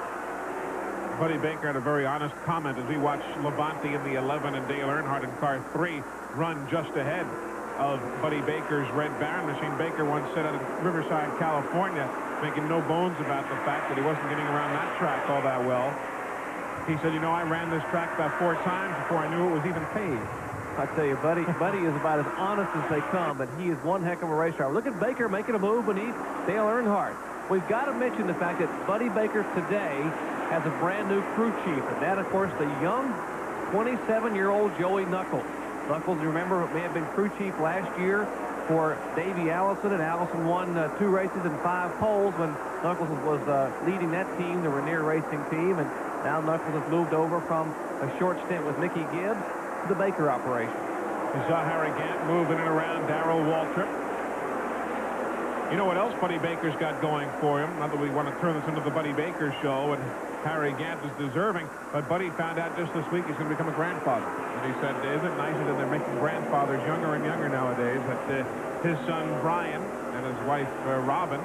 Speaker 3: Buddy Baker had a very honest comment as we watched Labonte in the 11 and Dale Earnhardt in car 3 run just ahead of Buddy Baker's Red Baron machine. Baker once said out of Riverside, California, making no bones about the fact that he wasn't getting around that track all that well. He said, you know, I ran this track about 4 times before I knew it was even paved.
Speaker 4: I tell you, Buddy is about as honest as they come, but he is one heck of a race driver. Look at Baker making a move beneath Dale Earnhardt. We've got to mention the fact that Buddy Baker today has a brand-new crew chief, and that, of course, the young 27-year-old Joey Knuckles. Knuckles, you remember, may have been crew chief last year for Davey Allison, and Allison won 2 races and 5 poles when Knuckles was leading that team, the Rainier Racing team, and now Knuckles has moved over from a short stint with Mickey Gibbs to the Baker operation.
Speaker 3: You saw Harry Gant moving in around Darrell Waltrip. You know what else Buddy Baker's got going for him? Not that we want to turn this into the Buddy Baker show, and Harry Gant is deserving, but Buddy found out just this week he's going to become a grandfather. And he said, isn't it nice that they're making grandfathers younger and younger nowadays? That his son Brian and his wife Robin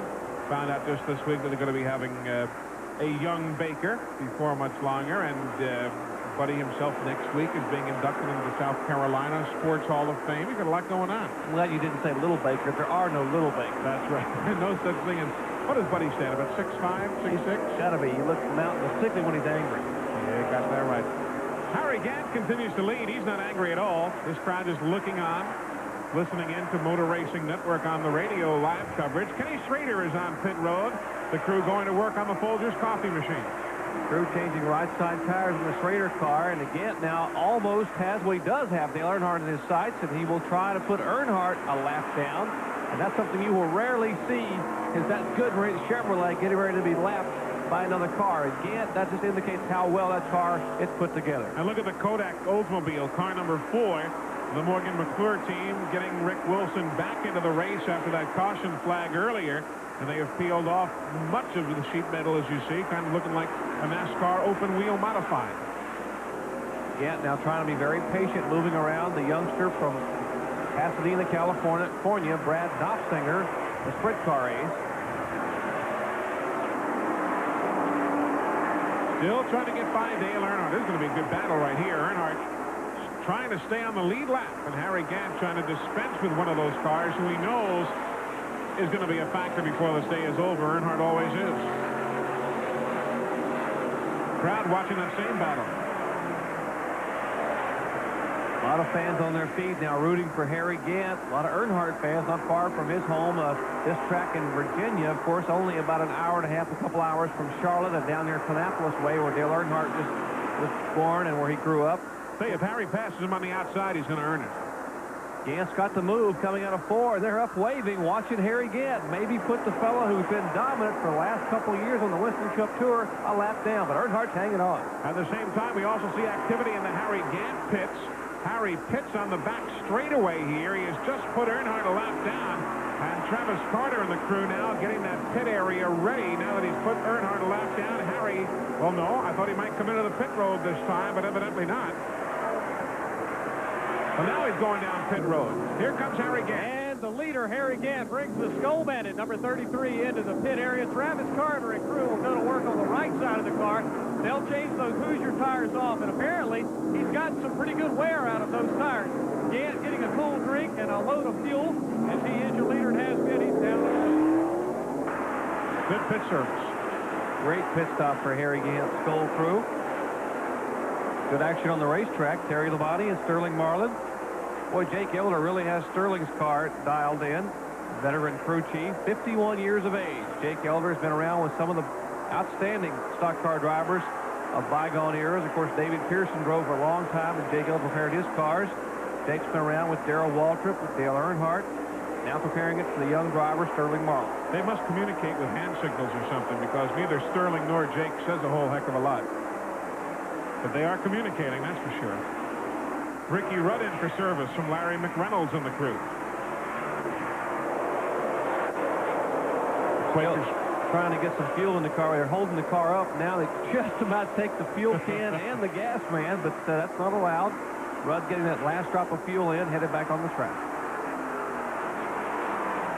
Speaker 3: found out just this week that they're going to be having a young Baker before much longer, and Buddy himself next week is being inducted into the South Carolina Sports Hall of Fame. He's got a lot going on.
Speaker 4: I'm glad you didn't say little Baker. There are no little Bakers.
Speaker 3: That's right. No such thing as, what does Buddy stand, about 6'5", 6'6"?
Speaker 4: Gotta be. He looks mountain, particularly when he's angry.
Speaker 3: Yeah, got that right. Harry Gant continues to lead. He's not angry at all. This crowd is looking on, listening in to Motor Racing Network on the radio live coverage. Kenny Schrader is on pit road. The crew going to work on the Folgers coffee machine.
Speaker 4: Crew changing right side tires in the Schrader car, and again now almost has, well, he does have Dale Earnhardt in his sights, and he will try to put Earnhardt a lap down, and that's something you will rarely see, is that good Chevrolet getting ready to be lapped by another car. Again, that just indicates how well that car is put together.
Speaker 3: And look at the Kodak Oldsmobile, car number 4, the Morgan McClure team getting Rick Wilson back into the race after that caution flag earlier. And they have peeled off much of the sheet metal, as you see, kind of looking like a NASCAR open wheel modified.
Speaker 4: Yeah, now trying to be very patient, moving around the youngster from Pasadena, California, Brad Knopfsinger, the sprint car ace.
Speaker 3: Still trying to get by Dale Earnhardt. This is going to be a good battle right here. Earnhardt trying to stay on the lead lap, and Harry Gant trying to dispense with one of those cars who he knows is going to be a factor before this day is over. Earnhardt always is. Crowd watching that same battle.
Speaker 4: A lot of fans on their feet now rooting for Harry Gant. A lot of Earnhardt fans not far from his home. This track in Virginia, of course, only about an hour and a half, a couple hours from Charlotte and down near Kannapolis Way, where Dale Earnhardt was born and where he grew up.
Speaker 3: Say, if Harry passes him on the outside, he's going to earn it.
Speaker 4: Gant's got the move coming out of 4. They're up waving, watching Harry Gant. Maybe put the fellow who's been dominant for the last couple of years on the Winston Cup Tour a lap down, but Earnhardt's hanging on.
Speaker 3: At the same time, we also see activity in the Harry Gant pits. Harry pits on the back straightaway here. He has just put Earnhardt a lap down, and Travis Carter and the crew now getting that pit area ready now that he's put Earnhardt a lap down. Harry, well, no, I thought he might come into the pit road this time, but evidently not. Well, now he's going down pit road. Here comes Harry Gant.
Speaker 8: And the leader, Harry Gant, brings the Skull Bandit, number 33, into the pit area. Travis Carter and crew will go to work on the right side of the car. They'll change those Hoosier tires off, and apparently he's gotten some pretty good wear out of those tires. Gant getting a cool drink and a load of fuel, as he is your leader and has been. He's down there.
Speaker 3: Good pit service.
Speaker 4: Great pit stop for Harry Gant's Skull crew. Good action on the racetrack. Terry Labonte and Sterling Marlin. Boy, Jake Elder really has Sterling's car dialed in. Veteran crew chief, 51 years of age. Jake Elder has been around with some of the outstanding stock car drivers of bygone eras. Of course, David Pearson drove for a long time, and Jake Elder prepared his cars. Jake's been around with Darrell Waltrip, with Dale Earnhardt. Now preparing it for the young driver, Sterling Marlin.
Speaker 3: They must communicate with hand signals or something, because neither Sterling nor Jake says a whole heck of a lot. But they are communicating, that's for sure. Ricky Rudd in for service from Larry McReynolds and the crew.
Speaker 4: Quakers trying to get some fuel in the car. They're holding the car up. Now they just about take the fuel can and the gas man, but that's not allowed. Rudd getting that last drop of fuel in, headed back on the track.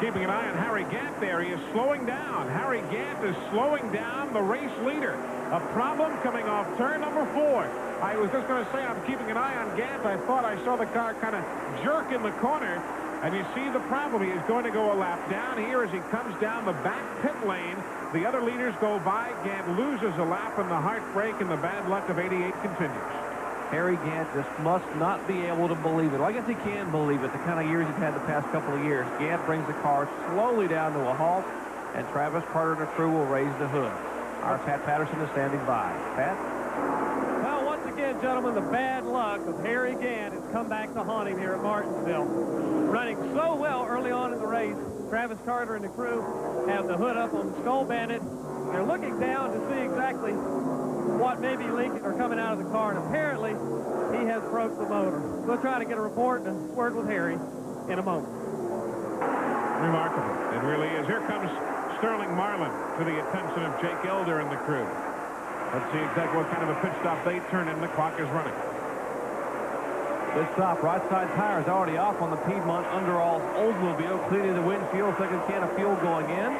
Speaker 3: Keeping an eye on Harry Gant there. He is slowing down. Harry Gant is slowing down the race leader. A problem coming off turn number 4. I was just going to say I'm keeping an eye on Gant. I thought I saw the car kind of jerk in the corner. And you see the problem. He is going to go a lap down here as he comes down the back pit lane. The other leaders go by. Gant loses a lap, and the heartbreak and the bad luck of 88 continues.
Speaker 4: Harry Gant just must not be able to believe it. Well, I guess he can believe it, the kind of years he's had the past couple of years. Gant brings the car slowly down to a halt, and Travis Carter and the crew will raise the hood. Our Pat Patterson is standing by. Pat?
Speaker 8: Well, once again, gentlemen, the bad luck of Harry Gant has come back to haunt him here at Martinsville. Running so well early on in the race, Travis Carter and the crew have the hood up on the Skull Bandit. They're looking down to see exactly what may be leaking or coming out of the car, and apparently he has broke the motor. We'll try to get a report and a word with Harry in a moment.
Speaker 3: Remarkable. It really is. Here comes Sterling Marlin to the attention of Jake Elder and the crew. Let's see exactly what kind of a pit stop they turn in. The clock is running.
Speaker 4: Good stop. Right side tires already off on the Piedmont Underall Oldsmobile, cleaning the windshield. Second can of fuel going in.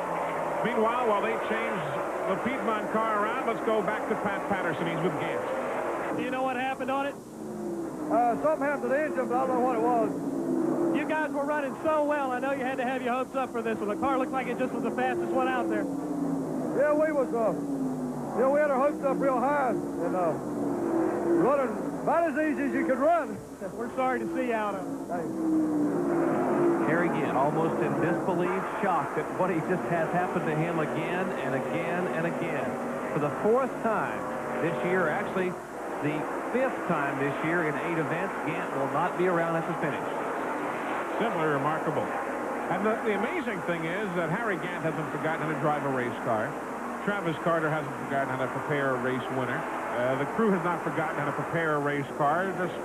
Speaker 3: Meanwhile, while they change the Piedmont car around, let's go back to Pat Patterson. He's with Gant.
Speaker 8: Do you know what happened on it?
Speaker 9: Something happened to the engine, but I don't know what it was.
Speaker 8: You guys were running so well, I know you had to have your hopes up for this one. The car looked like it just was the fastest one out there.
Speaker 9: Yeah, we was, we had our hopes up real high, and running about as easy as you could run.
Speaker 8: We're sorry to see you out of it.
Speaker 4: Harry Gant almost in disbelief, shocked at what he just has happened to him again and again and again. For the 4th time this year, actually the 5th time this year in 8 events, Gant will not be around at the finish.
Speaker 3: Simply remarkable. And the amazing thing is that Harry Gant hasn't forgotten how to drive a race car. Travis Carter hasn't forgotten how to prepare a race winner. The crew has not forgotten how to prepare a race car. Just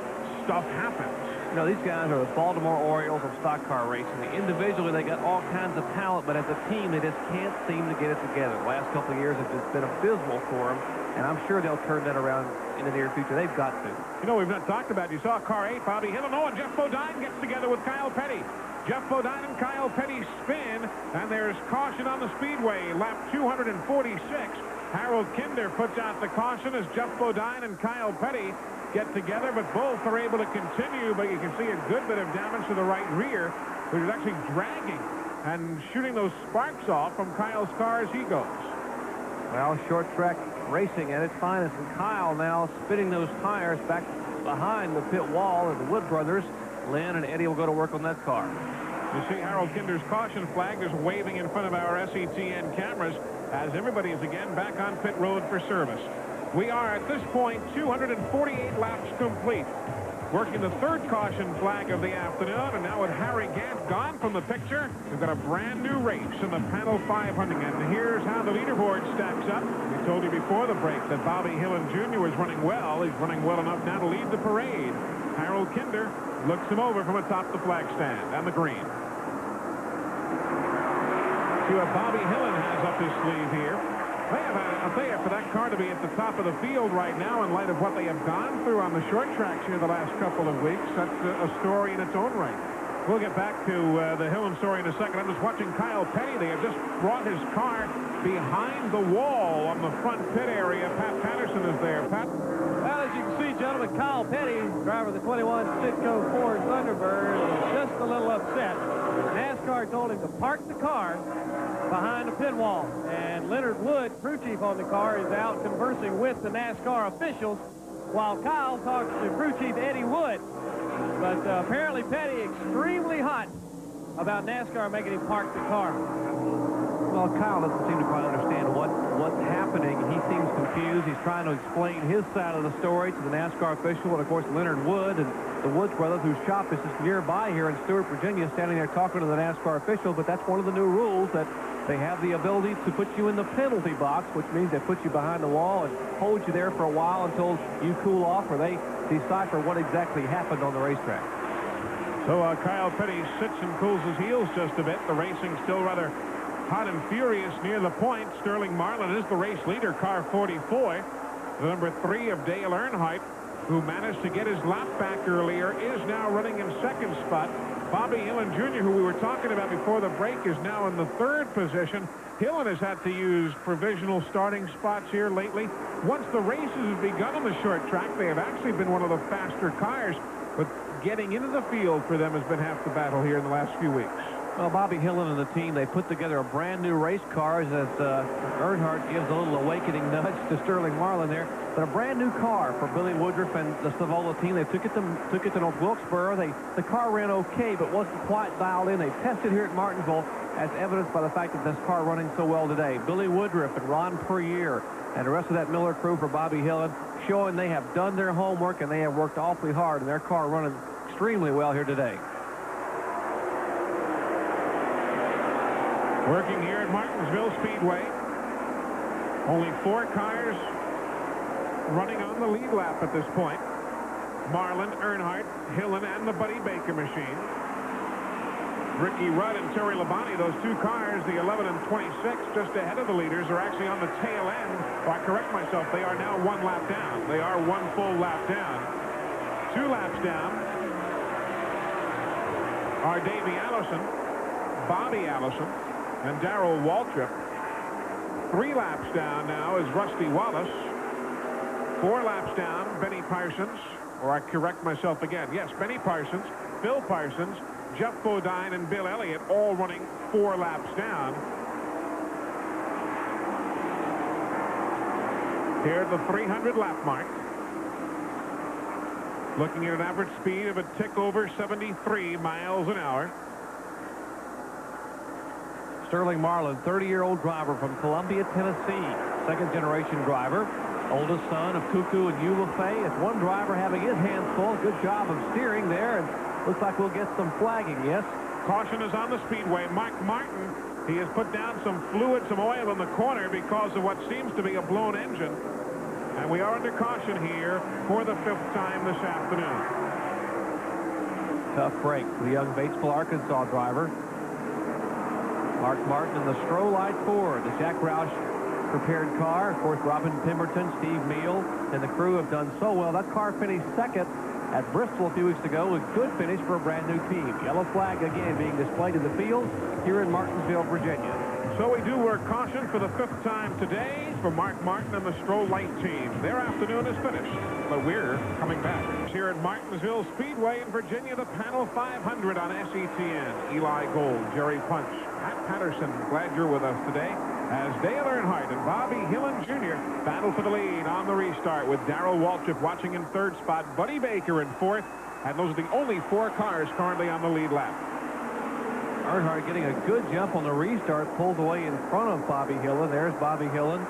Speaker 3: stuff happens.
Speaker 4: You know, these guys are the Baltimore Orioles of stock car racing. Individually, they got all kinds of talent, but as a team, they just can't seem to get it together. The last couple of years have just been abysmal for them, and I'm sure they'll turn that around in the near future. They've got to.
Speaker 3: You know, we've not talked about it. You saw car 8, Bobby Hillano, and Jeff Bodine gets together with Kyle Petty. Jeff Bodine and Kyle Petty spin, and there's caution on the speedway, lap 246. Harold Kinder puts out the caution as Jeff Bodine and Kyle Petty get together, but both are able to continue, but you can see a good bit of damage to the right rear, which is actually dragging and shooting those sparks off from Kyle's car as he goes.
Speaker 4: Well, short track racing at its finest, and Kyle now spinning those tires back behind the pit wall of the Wood brothers. Lynn and Eddie will go to work on that car.
Speaker 3: You see Harold Kinder's caution flag is waving in front of our SETN cameras as everybody is again back on pit road for service. We are at this point 248 laps complete. Working the 3rd caution flag of the afternoon, and now with Harry Gant gone from the picture, we've got a brand new race in the Pannill 500. And here's how the leaderboard stacks up. We told you before the break that Bobby Hillen Jr. was running well. He's running well enough now to lead the parade. Harold Kinder looks him over from atop the flag stand and the green. See what Bobby Hillen has up his sleeve here. I'll tell you, for that car to be at the top of the field right now in light of what they have gone through on the short tracks here the last couple of weeks, that's a story in its own right. We'll get back to the Hillen story in a second. I'm just watching Kyle Petty. They have just brought his car behind the wall on the front pit area. Pat Patterson is there. Pat?
Speaker 8: Well, as you can see, gentlemen, Kyle Petty, driver of the 21 Citgo Ford Thunderbird, is just a little upset. NASCAR told him to park the car behind the pit wall, and Leonard Wood, crew chief on the car, is out conversing with the NASCAR officials while Kyle talks to crew chief Eddie Wood. But apparently Petty extremely hot about NASCAR making him park the car.
Speaker 4: Well, Kyle doesn't seem to quite understand what's happening. He seems confused. He's trying to explain his side of the story to the NASCAR official, and of course Leonard Wood and the Woods brothers, whose shop is just nearby here in Stewart, Virginia, standing there talking to the NASCAR official. But that's one of the new rules, that they have the ability to put you in the penalty box, which means they put you behind the wall and hold you there for a while until you cool off or they decipher what exactly happened on the racetrack.
Speaker 3: So Kyle Petty sits and cools his heels just a bit. The racing still rather hot and furious near the point. Sterling Marlin is the race leader, car 44. The number 3 of Dale Earnhardt who managed to get his lap back earlier, is now running in second spot. Bobby Hillen Jr., who we were talking about before the break, is now in the third position. Hillen has had to use provisional starting spots here lately. Once the races have begun on the short track, they have actually been one of the faster cars, but getting into the field for them has been half the battle here in the last few weeks.
Speaker 4: Well, Bobby Hillen and the team, they put together a brand new race car as Earnhardt gives a little awakening nudge to Sterling Marlin there. But a brand new car for Billy Woodruff and the Savola team. They took it to North Wilkesboro. The car ran okay, but wasn't quite dialed in. They tested here at Martinsville, as evidenced by the fact that this car running so well today. Billy Woodruff and Ron Perrier and the rest of that Miller crew for Bobby Hillen showing they have done their homework and they have worked awfully hard, and their car running extremely well here today.
Speaker 3: Working here at Martinsville Speedway. Only 4 cars running on the lead lap at this point. Marlin, Earnhardt, Hillen, and the Buddy Baker machine. Ricky Rudd and Terry Labonte, those 2 cars, the 11 and 26, just ahead of the leaders, are actually on the tail end. Well, I correct myself, they are now 1 lap down. They are 1 full lap down. 2 laps down are Davey Allison, Bobby Allison, and Darrell Waltrip. 3 laps down now is Rusty Wallace. 4 laps down, Benny Parsons, or I correct myself again. Yes, Benny Parsons, Phil Parsons, Jeff Bodine, and Bill Elliott all running 4 laps down. Here at the 300 lap mark. Looking at an average speed of a tick over 73 miles an hour.
Speaker 4: Sterling Marlin, 30-year-old driver from Columbia, Tennessee. Second-generation driver. Oldest son of Cuckoo and Eula Fay. It's one driver having his hands full. Good job of steering there, and looks like we'll get some flagging, yes?
Speaker 3: Caution is on the speedway. Mike Martin, he has put down some fluid, some oil in the corner because of what seems to be a blown engine. And we are under caution here for the 5th time this afternoon.
Speaker 4: Tough break for the young Batesville, Arkansas driver. Mark Martin in the Stroh-Light Ford, the Jack Roush prepared car. Of course, Robin Pemberton, Steve Meal, and the crew have done so well. That car finished second at Bristol a few weeks ago. A good finish for a brand new team. Yellow flag again being displayed in the field here in Martinsville, Virginia.
Speaker 3: So we do work caution for the 5th time today for Mark Martin and the Stroh-Light team. Their afternoon is finished, but we're coming back. Here at Martinsville Speedway in Virginia, the Pannill 500 on SETN. Eli Gold, Jerry Punch, Pat Patterson, glad you're with us today, as Dale Earnhardt and Bobby Hillen Jr. battle for the lead on the restart, with Darrell Waltrip watching in 3rd spot, Buddy Baker in 4th, and those are the only 4 cars currently on the lead lap.
Speaker 4: Earnhardt getting a good jump on the restart, pulled away in front of Bobby Hillen. There's Bobby Hillen,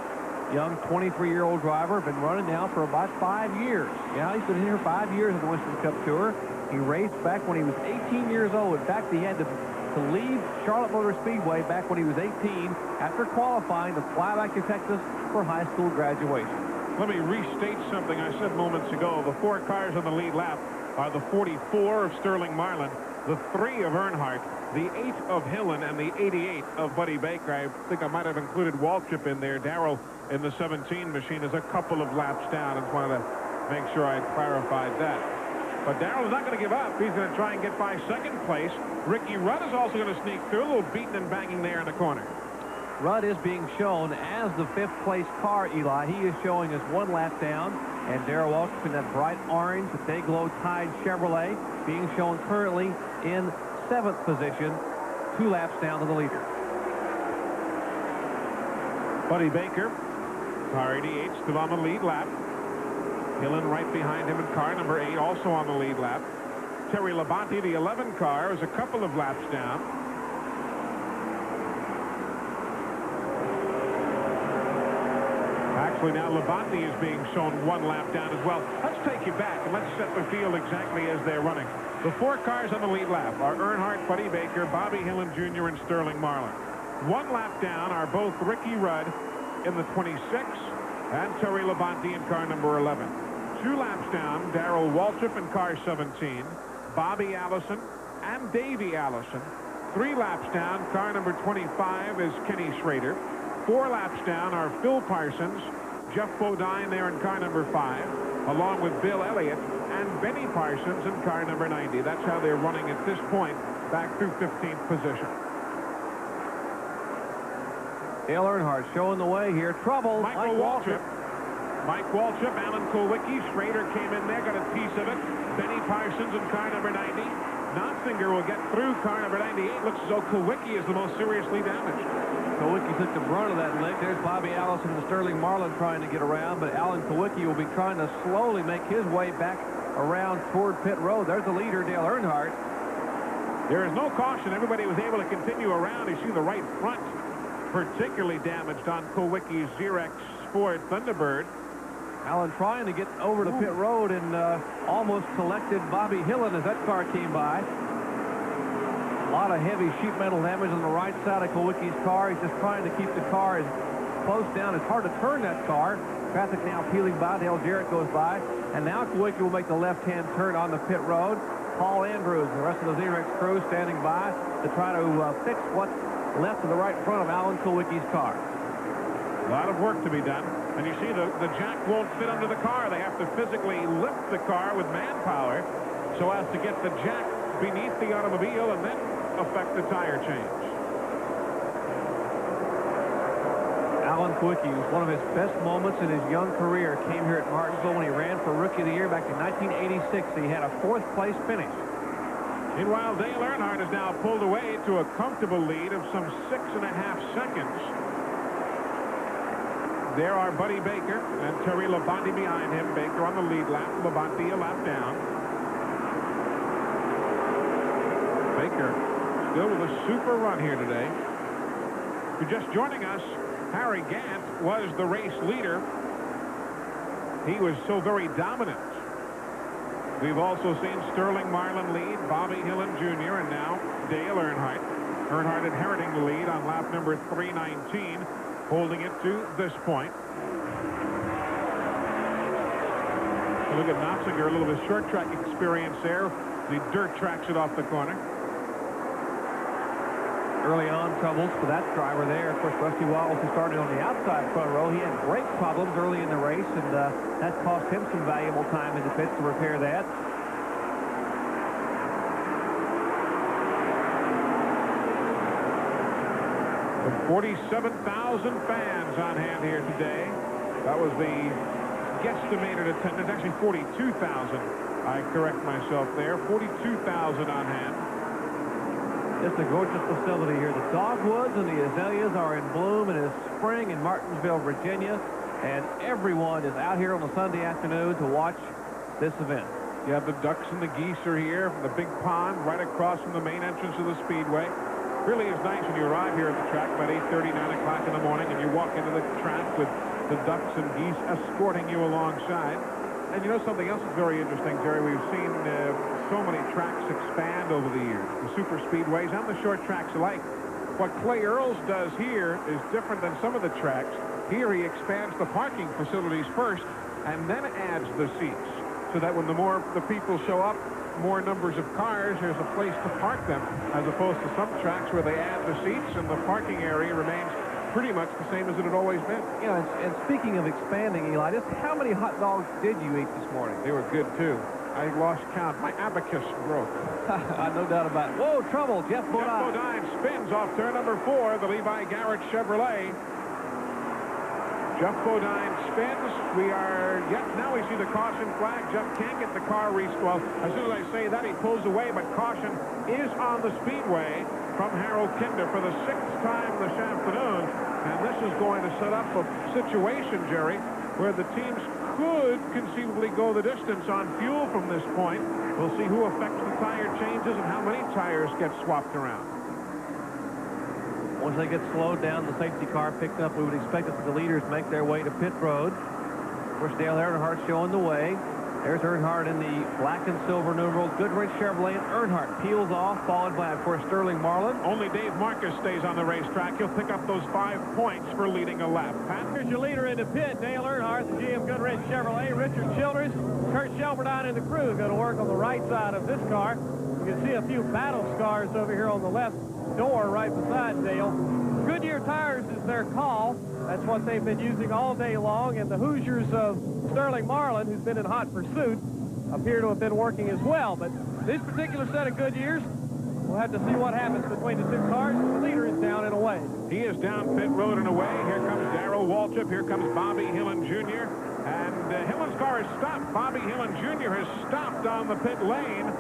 Speaker 4: young 23-year-old driver, been running now for about 5 years. Yeah, he's been here 5 years in the Winston Cup Tour. He raced back when he was 18 years old. In fact, he had to leave Charlotte Motor Speedway back when he was 18 after qualifying to fly back to Texas for high school graduation.
Speaker 3: Let me restate something I said moments ago. The 4 cars on the lead lap are the 44 of Sterling Marlin, the 3 of Earnhardt, the 8 of Hillen, and the 88 of Buddy Baker. I think I might have included Waltrip in there. Darrell in the 17 machine is a couple of laps down. I just wanted to make sure I clarified that. But Darrell's not going to give up. He's going to try and get by 2nd place. Ricky Rudd is also going to sneak through. A little beating and banging there in the corner.
Speaker 4: Rudd is being shown as the 5th place car, Eli. He is showing us 1 lap down. And Darrell Waltrip in that bright orange Dayglow Tide Chevrolet being shown currently in 7th position, 2 laps down to the leader.
Speaker 3: Buddy Baker, car 88, still on the lead lap. Hillen right behind him in car number 8, also on the lead lap. Terry Labonte, the 11 car, is a couple of laps down. Actually, now Labonte is being shown 1 lap down as well. Let's take you back and let's set the field exactly as they're running. The 4 cars on the lead lap are Earnhardt, Buddy Baker, Bobby Hillen Jr., and Sterling Marlin. 1 lap down are both Ricky Rudd in the 26 and Terry Labonte in car number 11. 2 laps down, Darrell Waltrip in car 17, Bobby Allison and Davey Allison. 3 laps down, car number 25 is Kenny Schrader. 4 laps down are Phil Parsons, Jeff Bodine there in car number 5. along with Bill Elliott and Benny Parsons in car number 90. That's how they're running at this point, back through 15th position.
Speaker 4: Dale Earnhardt showing the way here. Trouble.
Speaker 3: Mike Waltrip, Alan Kulwicki, Schrader came in there, got a piece of it. Benny Parsons in car number 90. Notzinger will get through car number 98. Looks as though Kulwicki is the most seriously damaged.
Speaker 4: Kulwicki took the brunt of that lick. There's Bobby Allison and Sterling Marlin trying to get around, but Alan Kulwicki will be trying to slowly make his way back around toward pit road. There's the leader, Dale Earnhardt.
Speaker 3: There is no caution. Everybody was able to continue around. You see the right front particularly damaged on Kulwicki's Xerox Sport Thunderbird.
Speaker 4: Allen trying to get over to pit road and almost collected Bobby Hillen as that car came by. A lot of heavy sheet metal damage on the right side of Kulwicki's car. He's just trying to keep the car as close down. It's hard to turn that car. Traffic now peeling by. Dale Jarrett goes by. And now Kulwicki will make the left-hand turn on the pit road. Paul Andrews and the rest of the Xerox crew standing by to try to fix what's left to the right front of Alan Kulwicki's car.
Speaker 3: A lot of work to be done. And you see the jack won't fit under the car. They have to physically lift the car with manpower so as to get the jack beneath the automobile and then affect the tire change.
Speaker 4: Alan Kulwicki was one of his best moments in his young career. Came here at Martinsville when he ran for Rookie of the Year back in 1986. He had a 4th place finish.
Speaker 3: Meanwhile, Dale Earnhardt has now pulled away to a comfortable lead of some 6.5 seconds. There are Buddy Baker and Terry Labonte behind him. Baker on the lead lap, Labonte a lap down. Baker still with a super run here today. If you're just joining us, Harry Gant was the race leader. He was so very dominant. We've also seen Sterling Marlin lead, Bobby Hillen Jr., and now Dale Earnhardt. Earnhardt inheriting the lead on lap number 319. Holding it to this point. Look at Notzinger, a little bit of short track experience there. The dirt tracks it off the corner.
Speaker 4: Early on troubles for that driver there. Of course, Rusty Wallace, who started on the outside front row, he had brake problems early in the race, and that cost him some valuable time in the pits to repair that.
Speaker 3: 47,000 fans on hand here today. That was the guesstimated attendance. Actually 42,000. I correct myself there. 42,000 on hand.
Speaker 4: It's a gorgeous facility here. The dogwoods and the azaleas are in bloom. It is spring in Martinsville, Virginia, and everyone is out here on a Sunday afternoon to watch this event.
Speaker 3: You have the ducks and the geese are here from the big pond right across from the main entrance of the Speedway. Really is nice when you arrive here at the track about 8:30, 9 o'clock in the morning, and you walk into the track with the ducks and geese escorting you alongside. And you know something else that's very interesting, Jerry? We've seen so many tracks expand over the years, the super speedways and the short tracks alike. What Clay Earls does here is different than some of the tracks. Here he expands the parking facilities first and then adds the seats so that when the people show up, more numbers of cars, there's a place to park them, as opposed to some tracks where they add the seats and the parking area remains pretty much the same as it had always been.
Speaker 4: You know, and speaking of expanding, Eli, just how many hot dogs did you eat this morning?
Speaker 3: They were good, too. I lost count. My abacus broke.
Speaker 4: No doubt about it. Whoa, trouble. Jeff Bodine.
Speaker 3: Jeff Bodine spins off turn number 4, the Levi Garrett Chevrolet. Jeff Bodine spins. Now we see the caution flag. Jeff can't get the car well, as soon as I say that, he pulls away, but caution is on the speedway from Harold Kinder for the 6th time this afternoon. And this is going to set up a situation, Jerry, where the teams could conceivably go the distance on fuel from this point. We'll see who affects the tire changes and how many tires get swapped around.
Speaker 4: Once they get slowed down, the safety car picked up. We would expect that the leaders make their way to pit road. Of course, Dale Earnhardt showing the way. There's Earnhardt in the black and silver numeral Goodrich Chevrolet, and Earnhardt peels off, followed by, of course, Sterling Marlin.
Speaker 3: Only Dave Marcus stays on the racetrack. He'll pick up those 5 points for leading a lap. Pat?
Speaker 8: Here's your leader in the pit, Dale Earnhardt, the GM Goodrich Chevrolet. Richard Childress, Kurt Shelberdine, and the crew are going to work on the right side of this car. You can see a few battle scars over here on the left door right beside Dale.
Speaker 1: Goodyear tires is their call. That's what they've been using all day long, and the Hoosiers of Sterling Marlin, who's been in hot pursuit, appear to have been working as well. But this particular set of Goodyears, we'll have to see what happens between the two cars. The leader is down and away.
Speaker 3: He is down pit road and away. Here comes Darrell Waltrip. Here comes Bobby Hillin Jr. And Hillen's car is stopped. Bobby Hillin Jr. has stopped on the pit lane.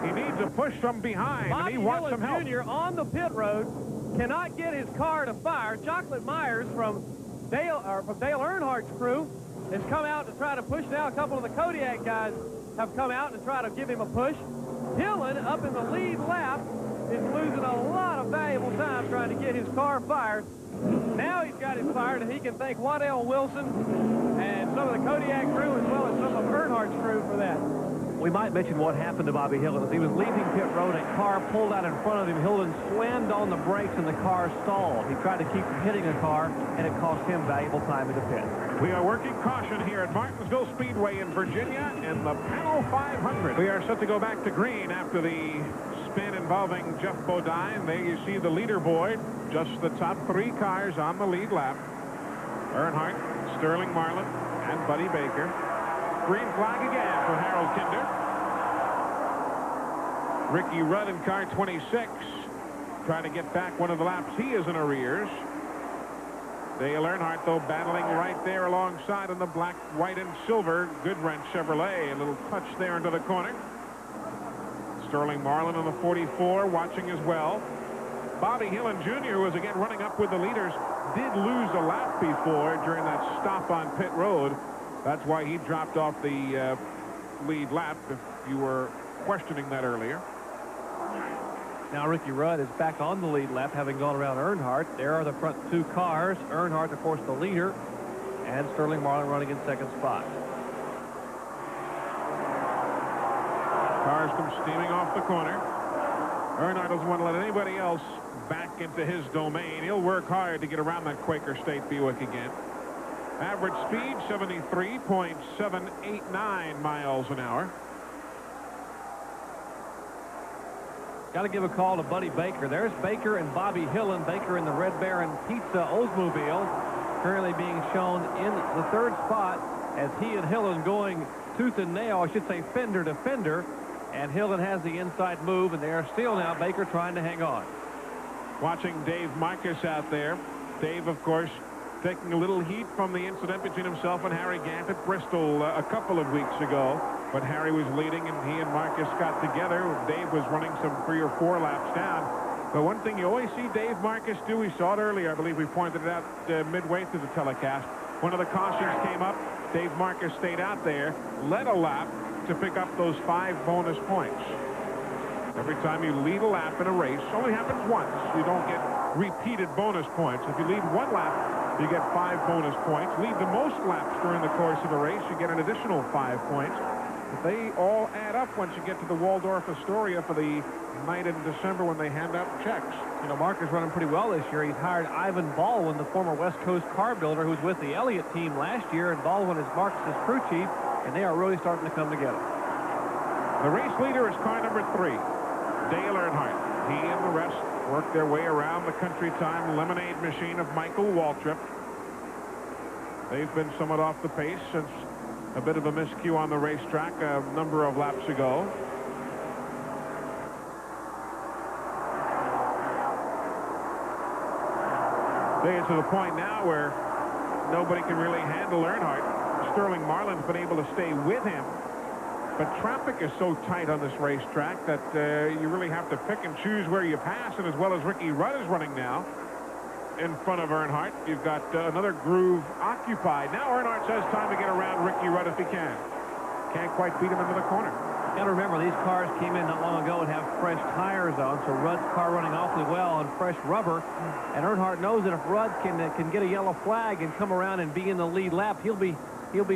Speaker 3: He needs a push from behind, and he wants some help.
Speaker 1: Bobby Hillin Jr. on the pit road cannot get his car to fire. Chocolate Myers from Dale Earnhardt's crew has come out to try to push. Now a couple of the Kodiak guys have come out to try to give him a push. Hillin, up in the lead lap, is losing a lot of valuable time trying to get his car fired. Now he's got it fired, and he can thank Waddell Wilson and some of the Kodiak crew as well as some of Earnhardt's crew for that.
Speaker 4: We might mention what happened to Bobby Hillin. As he was leaving pit road, a car pulled out in front of him. Hillin slammed on the brakes, and the car stalled. He tried to keep from hitting a car, and it cost him valuable time in the pit.
Speaker 3: We are working caution here at Martinsville Speedway in Virginia in the Pannill 500. We are set to go back to green after the spin involving Jeff Bodine. There you see the leaderboard. Just the top 3 cars on the lead lap. Earnhardt, Sterling Marlin, and Buddy Baker. Green flag again for Harold Kinder. Ricky Rudd in car 26 trying to get back one of the laps. He is in arrears. Dale Earnhardt, though, battling right there alongside in the black, white, and silver Goodwrench Chevrolet. A little touch there into the corner. Sterling Marlin on the 44 watching as well. Bobby Hillin Jr., who was again running up with the leaders, did lose a lap before during that stop on pit road. That's why he dropped off the lead lap, if you were questioning that earlier.
Speaker 4: Now Ricky Rudd is back on the lead lap, having gone around Earnhardt. There are the front 2 cars. Earnhardt, of course, the leader, and Sterling Marlin running in second spot.
Speaker 3: Cars come steaming off the corner. Earnhardt doesn't want to let anybody else back into his domain. He'll work hard to get around that Quaker State Buick again. Average speed, 73.789 miles an hour.
Speaker 4: Got to give a call to Buddy Baker. There's Baker and Bobby Hillin. Baker in the Red Baron Pizza Oldsmobile, currently being shown in the 3rd spot as he and Hillin going tooth and nail, I should say fender to fender, and Hillin has the inside move, and they are still now Baker trying to hang on.
Speaker 3: Watching Dave Marcus out there. Dave, of course, taking a little heat from the incident between himself and Harry Gant at Bristol a couple of weeks ago. But Harry was leading, and he and Marcus got together. Dave was running some 3 or 4 laps down. But one thing you always see Dave Marcus do, we saw it earlier, I believe we pointed it out midway through the telecast. One of the cautions came up. Dave Marcus stayed out there, led a lap to pick up those 5 bonus points. Every time you lead a lap in a race, only happens once. You don't get repeated bonus points. If you lead 1 lap, you get 5 bonus points. Lead the most laps during the course of a race, you get an additional 5 points. But they all add up once you get to the Waldorf Astoria for the night in December when they hand out checks.
Speaker 4: You know, Mark is running pretty well this year. He's hired Ivan Baldwin, the former West Coast car builder, who was with the Elliott team last year, and Baldwin is Marcus's crew chief, and they are really starting to come together.
Speaker 3: The race leader is car number 3, Dale Earnhardt. He and the rest work their way around the country time lemonade machine of Michael Waltrip. They've been somewhat off the pace since a bit of a miscue on the racetrack a number of laps ago. They get to the point now where nobody can really handle Earnhardt. Sterling Marlin's been able to stay with him, but traffic is so tight on this racetrack that you really have to pick and choose where you pass, and as well as Ricky Rudd is running now in front of Earnhardt, you've got another groove occupied. Now Earnhardt says time to get around Ricky Rudd if he can. Can't quite beat him into the corner.
Speaker 4: Got to remember, these cars came in not long ago and have fresh tires on, so Rudd's car running awfully well on fresh rubber. And Earnhardt knows that if Rudd can get a yellow flag and come around and be in the lead lap, he'll be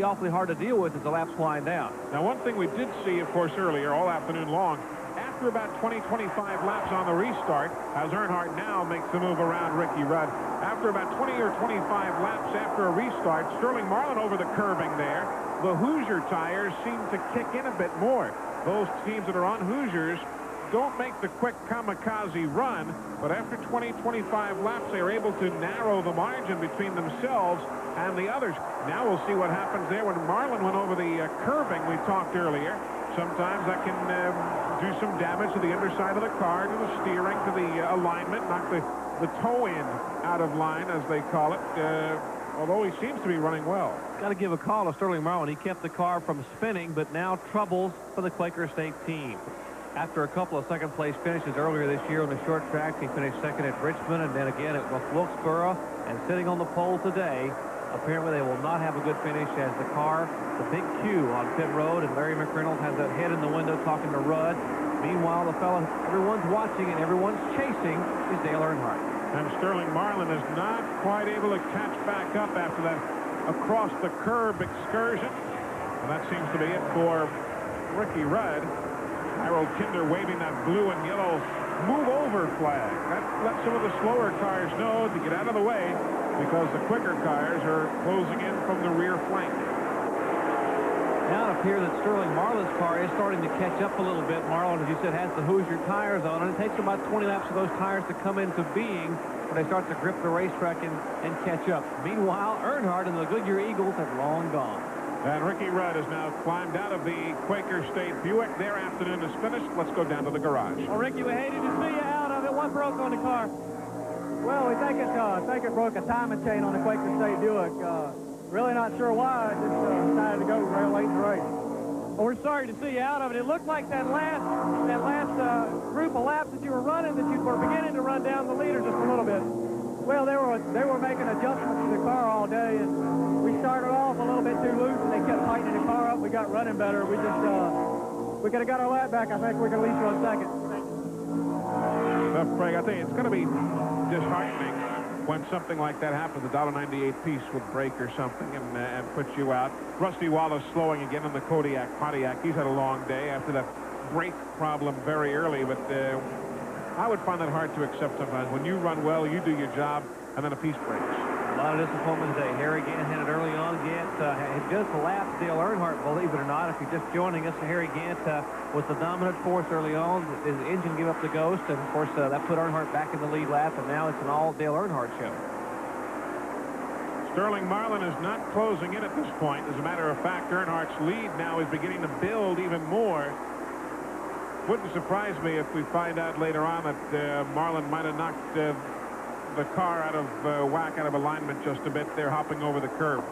Speaker 4: awfully hard to deal with as the laps wind down.
Speaker 3: Now, one thing we did see, of course, earlier, all afternoon long, after about 20-25 laps on the restart, as Earnhardt now makes the move around Ricky Rudd, after about 20 or 25 laps after a restart, Sterling Marlin over the curbing there, the Hoosier tires seem to kick in a bit more. Those teams that are on Hoosiers don't make the quick kamikaze run, but after 20, 25 laps, they are able to narrow the margin between themselves and the others. Now we'll see what happens there when Marlin went over the curbing we talked earlier. Sometimes that can do some damage to the underside of the car, to the steering, to the alignment, knock the toe in out of line, as they call it, although he seems to be running well.
Speaker 8: Got to give a call to Sterling Marlin. He kept the car from spinning, but now troubles for the Quaker State team. After a couple of second-place finishes earlier this year on the short tracks, he finished second at Richmond and then again at Wilkesboro, and sitting on the pole today. Apparently, they will not have a good finish as the car, the big Q on pit road, and Larry McReynolds has that head in the window talking to Rudd. Meanwhile, the fella everyone's watching and everyone's chasing is Dale Earnhardt.
Speaker 3: And Sterling Marlin is not quite able to catch back up after that across-the-curb excursion. And that seems to be it for Ricky Rudd. Harold Kinder waving that blue and yellow move over flag. That lets some of the slower cars know to get out of the way because the quicker cars are closing in from the rear flank.
Speaker 8: Now it appears that Sterling Marlin's car is starting to catch up a little bit. Marlin, as you said, has the Hoosier tires on, and it takes about 20 laps for those tires to come into being when they start to grip the racetrack and catch up. Meanwhile, Earnhardt and the Goodyear Eagles have long gone.
Speaker 3: And Ricky Rudd has now climbed out of the Quaker State Buick. Their afternoon is finished. Let's go down to the garage.
Speaker 8: Well, Ricky, we hated to see you out of it. What broke on the car?
Speaker 7: Well, we think it broke a timing chain on the Quaker State Buick. Really not sure why. It just decided to go real late in the race.
Speaker 8: Well, we're sorry to see you out of it. It looked like that last group of laps that you were running, that you were beginning to run down the leader just a little bit.
Speaker 7: Well, they were making adjustments to the car all day, and we started off a little bit too loose, and they kept tightening the car up. We got running better. We just we could have got our lap back. I think we could at least run second.
Speaker 3: Well, Craig, I think it's going to be disheartening when something like that happens. The $1.98 piece would break or something and put you out. Rusty Wallace slowing again in the Kodiak Pontiac. He's had a long day after that brake problem very early, but I would find that hard to accept sometimes. When you run well, you do your job, and then a piece breaks.
Speaker 8: A lot of disappointment today. Harry Gant had it early on. Gant had just lapped Dale Earnhardt, believe it or not. If you're just joining us, Harry Gant was the dominant force early on. His engine gave up the ghost, and of course that put Earnhardt back in the lead lap, and now it's an all Dale Earnhardt show.
Speaker 3: Sterling Marlin is not closing in at this point. As a matter of fact, Earnhardt's lead now is beginning to build even more. Wouldn't surprise me if we find out later on that Marlin might have knocked the car out of whack, out of alignment just a bit. They're hopping over the curb.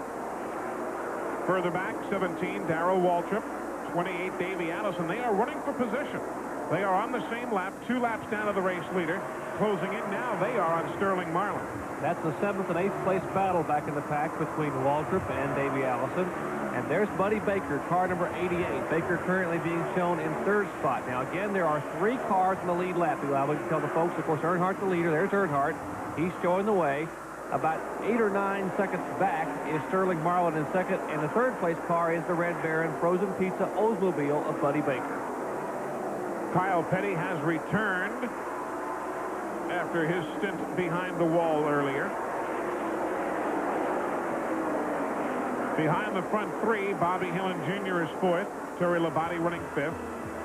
Speaker 3: Further back, 17, Darrell Waltrip. 28, Davey Allison. They are running for position. They are on the same lap, 2 laps down of the race leader. Closing in now, they are on Sterling Marlin.
Speaker 8: That's the 7th and 8th place battle back in the pack between Waltrip and Davey Allison. And there's Buddy Baker, car number 88. Baker currently being shown in 3rd spot. Now, again, there are 3 cars in the lead lap. We can tell the folks, of course, Earnhardt the leader. There's Earnhardt. He's showing the way. About 8 or 9 seconds back is Sterling Marlin in 2nd. And the 3rd place car is the Red Baron Frozen Pizza Oldsmobile of Buddy Baker.
Speaker 3: Kyle Petty has returned after his stint behind the wall earlier. Behind the front 3, Bobby Hillin Jr. is 4th. Terry Labonte running 5th.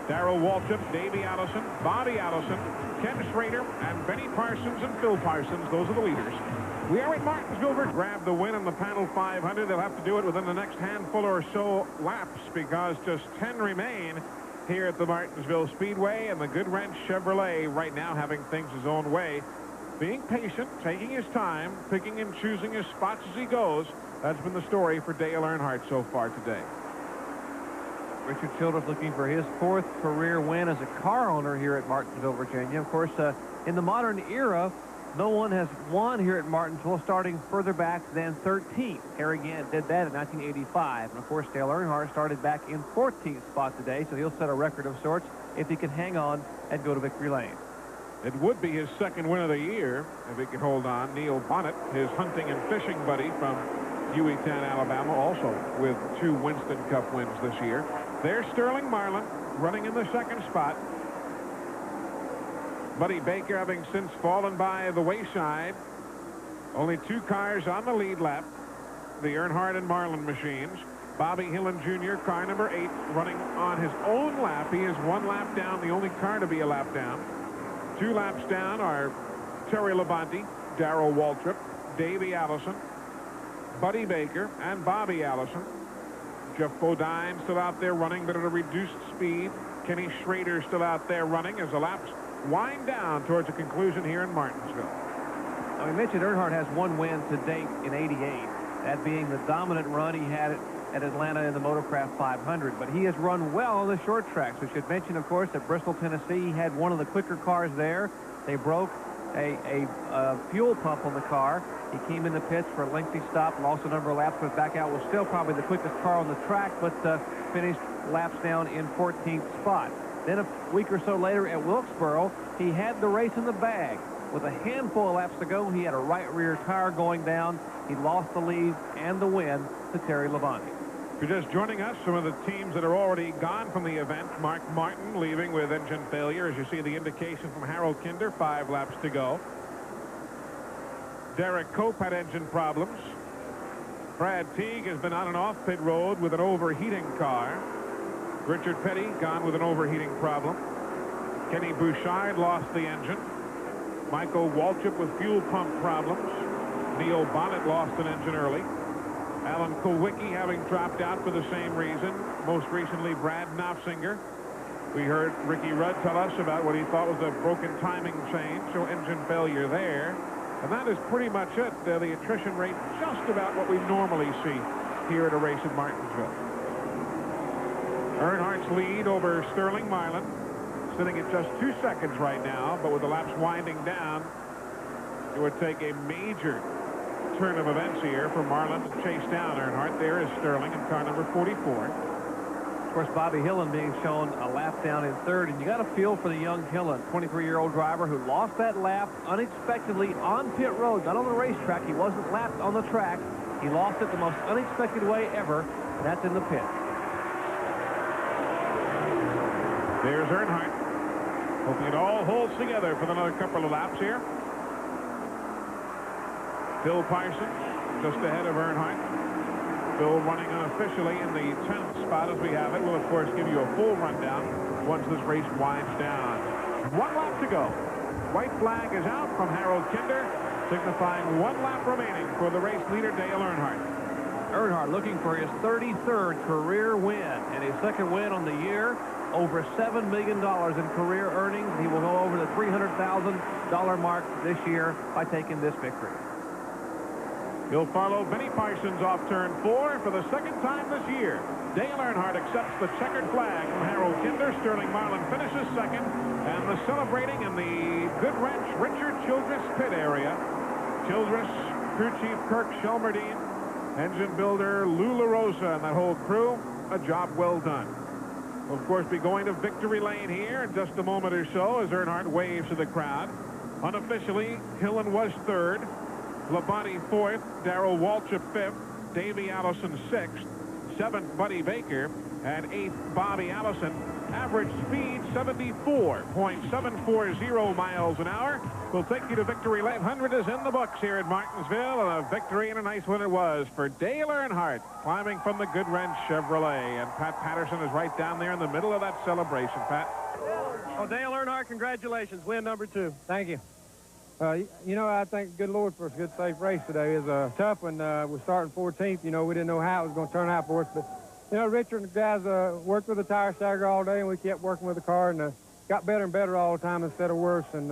Speaker 3: Darrell Waltrip, Davey Allison, Bobby Allison, Ken Schrader, and Benny Parsons and Phil Parsons. Those are the leaders. We are at Martinsville. Grab the win on the Pannill 500. They'll have to do it within the next handful or so laps because just 10 remain here at the Martinsville Speedway, and the Good Wrench Chevrolet right now having things his own way. Being patient, taking his time, picking and choosing his spots as he goes. That's been the story for Dale Earnhardt so far today.
Speaker 8: Richard Childress looking for his 4th career win as a car owner here at Martinsville, Virginia. Of course, in the modern era, no one has won here at Martinsville starting further back than 13th. Harry Gant did that in 1985. And, of course, Dale Earnhardt started back in 14th spot today, so he'll set a record of sorts if he can hang on and go to victory lane.
Speaker 3: It would be his 2nd win of the year if he can hold on. Neil Bonnet, his hunting and fishing buddy from Hueytown, Alabama, also with 2 Winston Cup wins this year. There's Sterling Marlin running in the 2nd spot. Buddy Baker having since fallen by the wayside. Only 2 cars on the lead lap. The Earnhardt and Marlin machines. Bobby Hillen Jr., car number 8, running on his own lap. He is 1 lap down, the only car to be a lap down. 2 laps down are Terry Labonte, Darrell Waltrip, Davey Allison, Buddy Baker, and Bobby Allison. Jeff Bodine still out there running, but at a reduced speed. Kenny Schrader still out there running as the laps wind down towards a conclusion here in Martinsville.
Speaker 4: Now, we mentioned Earnhardt has 1 win to date in '88, that being the dominant run he had at Atlanta in the Motorcraft 500. But he has run well on the short tracks. We should mention, of course, at Bristol, Tennessee, he had one of the quicker cars there. They broke a fuel pump on the car. He came in the pits for a lengthy stop, lost a number of laps, but back out. Was still probably the quickest car on the track, but finished laps down in 14th spot. Then a week or so later at Wilkesboro, he had the race in the bag. With a handful of laps to go, he had a right rear tire going down. He lost the lead and the win to Terry Labonte.
Speaker 3: If you're just joining us, some of the teams that are already gone from the event. Mark Martin leaving with engine failure, as you see the indication from Harold Kinder, 5 laps to go. Derek Cope had engine problems. Brad Teague has been on and off pit road with an overheating car. Richard Petty gone with an overheating problem. Kenny Bouchard lost the engine. Michael Waltrip with fuel pump problems. Neil Bonnet lost an engine early. Alan Kulwicki having dropped out for the same reason. Most recently, Brad Knopfinger. We heard Ricky Rudd tell us about what he thought was a broken timing change, so engine failure there. And that is pretty much it. The attrition rate just about what we normally see here at a race at Martinsville. Earnhardt's lead over Sterling Marlin, sitting at just 2 seconds right now, but with the laps winding down, it would take a major turn of events here for Marlin to chase down Earnhardt. There is Sterling in car number 44.
Speaker 4: Of course, Bobby Hillen being shown a lap down in 3rd, and you got a feel for the young Hillen, 23-year-old driver who lost that lap unexpectedly on pit road, not on the racetrack. He wasn't lapped on the track. He lost it the most unexpected way ever, and that's in the pit.
Speaker 3: There's Earnhardt, hoping it all holds together for another couple of laps here. Bill Parsons just ahead of Earnhardt. Bill running unofficially in the 10th spot as we have it. We'll, of course, give you a full rundown once this race winds down. 1 lap to go. White flag is out from Harold Kinder, signifying 1 lap remaining for the race leader, Dale Earnhardt.
Speaker 4: Earnhardt looking for his 33rd career win and his 2nd win on the year. Over $7 million in career earnings. He will go over the $300,000 mark this year by taking this victory.
Speaker 3: He'll follow Benny Parsons off turn 4 for the 2nd time this year. Dale Earnhardt accepts the checkered flag from Harold Kinder. Sterling Marlin finishes 2nd. And the celebrating in the Good Wrench Richard Childress pit area. Childress, crew chief Kirk Shelmerdine, engine builder Lou LaRosa, and that whole crew, a job well done. We'll, of course, be going to victory lane here in just a moment or so as Earnhardt waves to the crowd. Unofficially, Hillen was 3rd. Labonte 4th, Darrell Waltrip 5th, Davey Allison 6th, 7th Buddy Baker, and 8th Bobby Allison. Average speed 74.740 miles an hour. We'll take you to victory lane. 100 is in the books here at Martinsville, and a victory and a nice one it was for Dale Earnhardt, climbing from the Good Wrench Chevrolet. And Pat Patterson is right down there in the middle of that celebration. Pat.
Speaker 1: Well, Dale Earnhardt, congratulations. Win number 2.
Speaker 5: Thank you. You know, I thank good Lord for a good, safe race today. It was a tough one. We're starting 14th. You know, we didn't know how it was going to turn out for us. But, you know, Richard and the guys worked with the tire stagger all day, and we kept working with the car, and got better and better all the time instead of worse. And,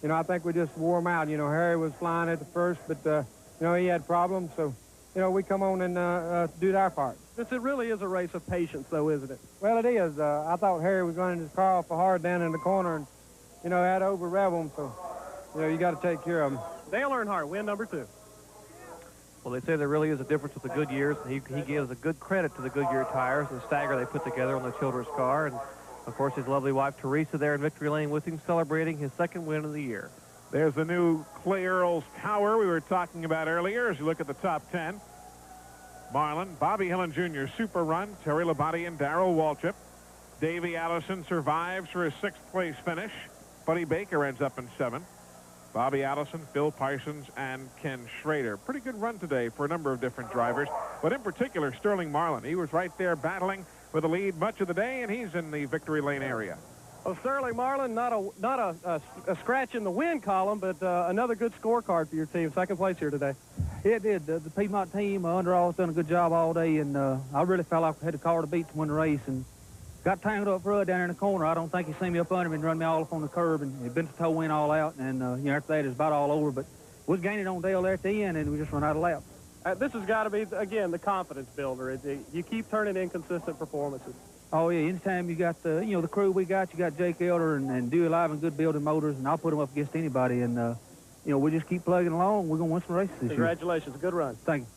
Speaker 5: you know, I think we just wore them out. You know, Harry was flying at the first, but, you know, he had problems. So, you know, we come on and do our part.
Speaker 1: It really is a race of patience, though, isn't it?
Speaker 5: Well, it is. I thought Harry was running his car off hard down in the corner and, you know, had to over-rev him. So, you know, you got to take care of him.
Speaker 1: Dale Earnhardt, win number 2.
Speaker 4: Well, they say there really is a difference with the Goodyears. He gives a good credit to the Goodyear tires, the stagger they put together on the Childress car. And, of course, his lovely wife, Teresa, there in victory lane with him, celebrating his 2nd win of the year.
Speaker 3: There's the new Clay Earls Tower we were talking about earlier as you look at the top 10. Marlin, Bobby Hillen Jr., super run, Terry Labonte and Darrell Waltrip. Davey Allison survives for his 6th place finish. Buddy Baker ends up in 7th. Bobby Allison, Bill Parsons, and Ken Schrader. Pretty good run today for a number of different drivers, but in particular, Sterling Marlin. He was right there battling for the lead much of the day, and he's in the victory lane area.
Speaker 1: Well, Sterling Marlin, not a scratch in the win column, but another good scorecard for your team. Second place here today.
Speaker 10: It did. The Piedmont team, Underall's done a good job all day, and I really felt like I had the car to beat to win the race, and got tangled up for down there in the corner. I don't think he seen me up under me and run me all up on the curb, and he bent the toe in all out, and you know, after that, it's about all over, but we was gaining on Dale there at the end, and we just run out of laps.
Speaker 1: This has got to be, again, the confidence builder. You keep turning in consistent performances.
Speaker 10: Oh, yeah, anytime you got the, you know, the crew we got, you got Jake Elder and Dewey Live and Good Building Motors, and I'll put them up against anybody, and, you know, we just keep plugging along. We're going to win some races this year.
Speaker 1: Congratulations. Good run.
Speaker 10: Thank you.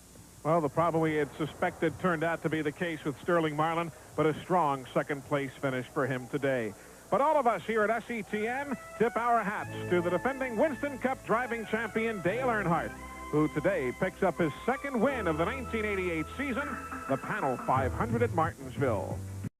Speaker 3: Well, the problem we had suspected turned out to be the case with Sterling Marlin, but a strong second-place finish for him today. But all of us here at SETN tip our hats to the defending Winston Cup driving champion, Dale Earnhardt, who today picks up his second win of the 1988 season, the Pannill 500 at Martinsville.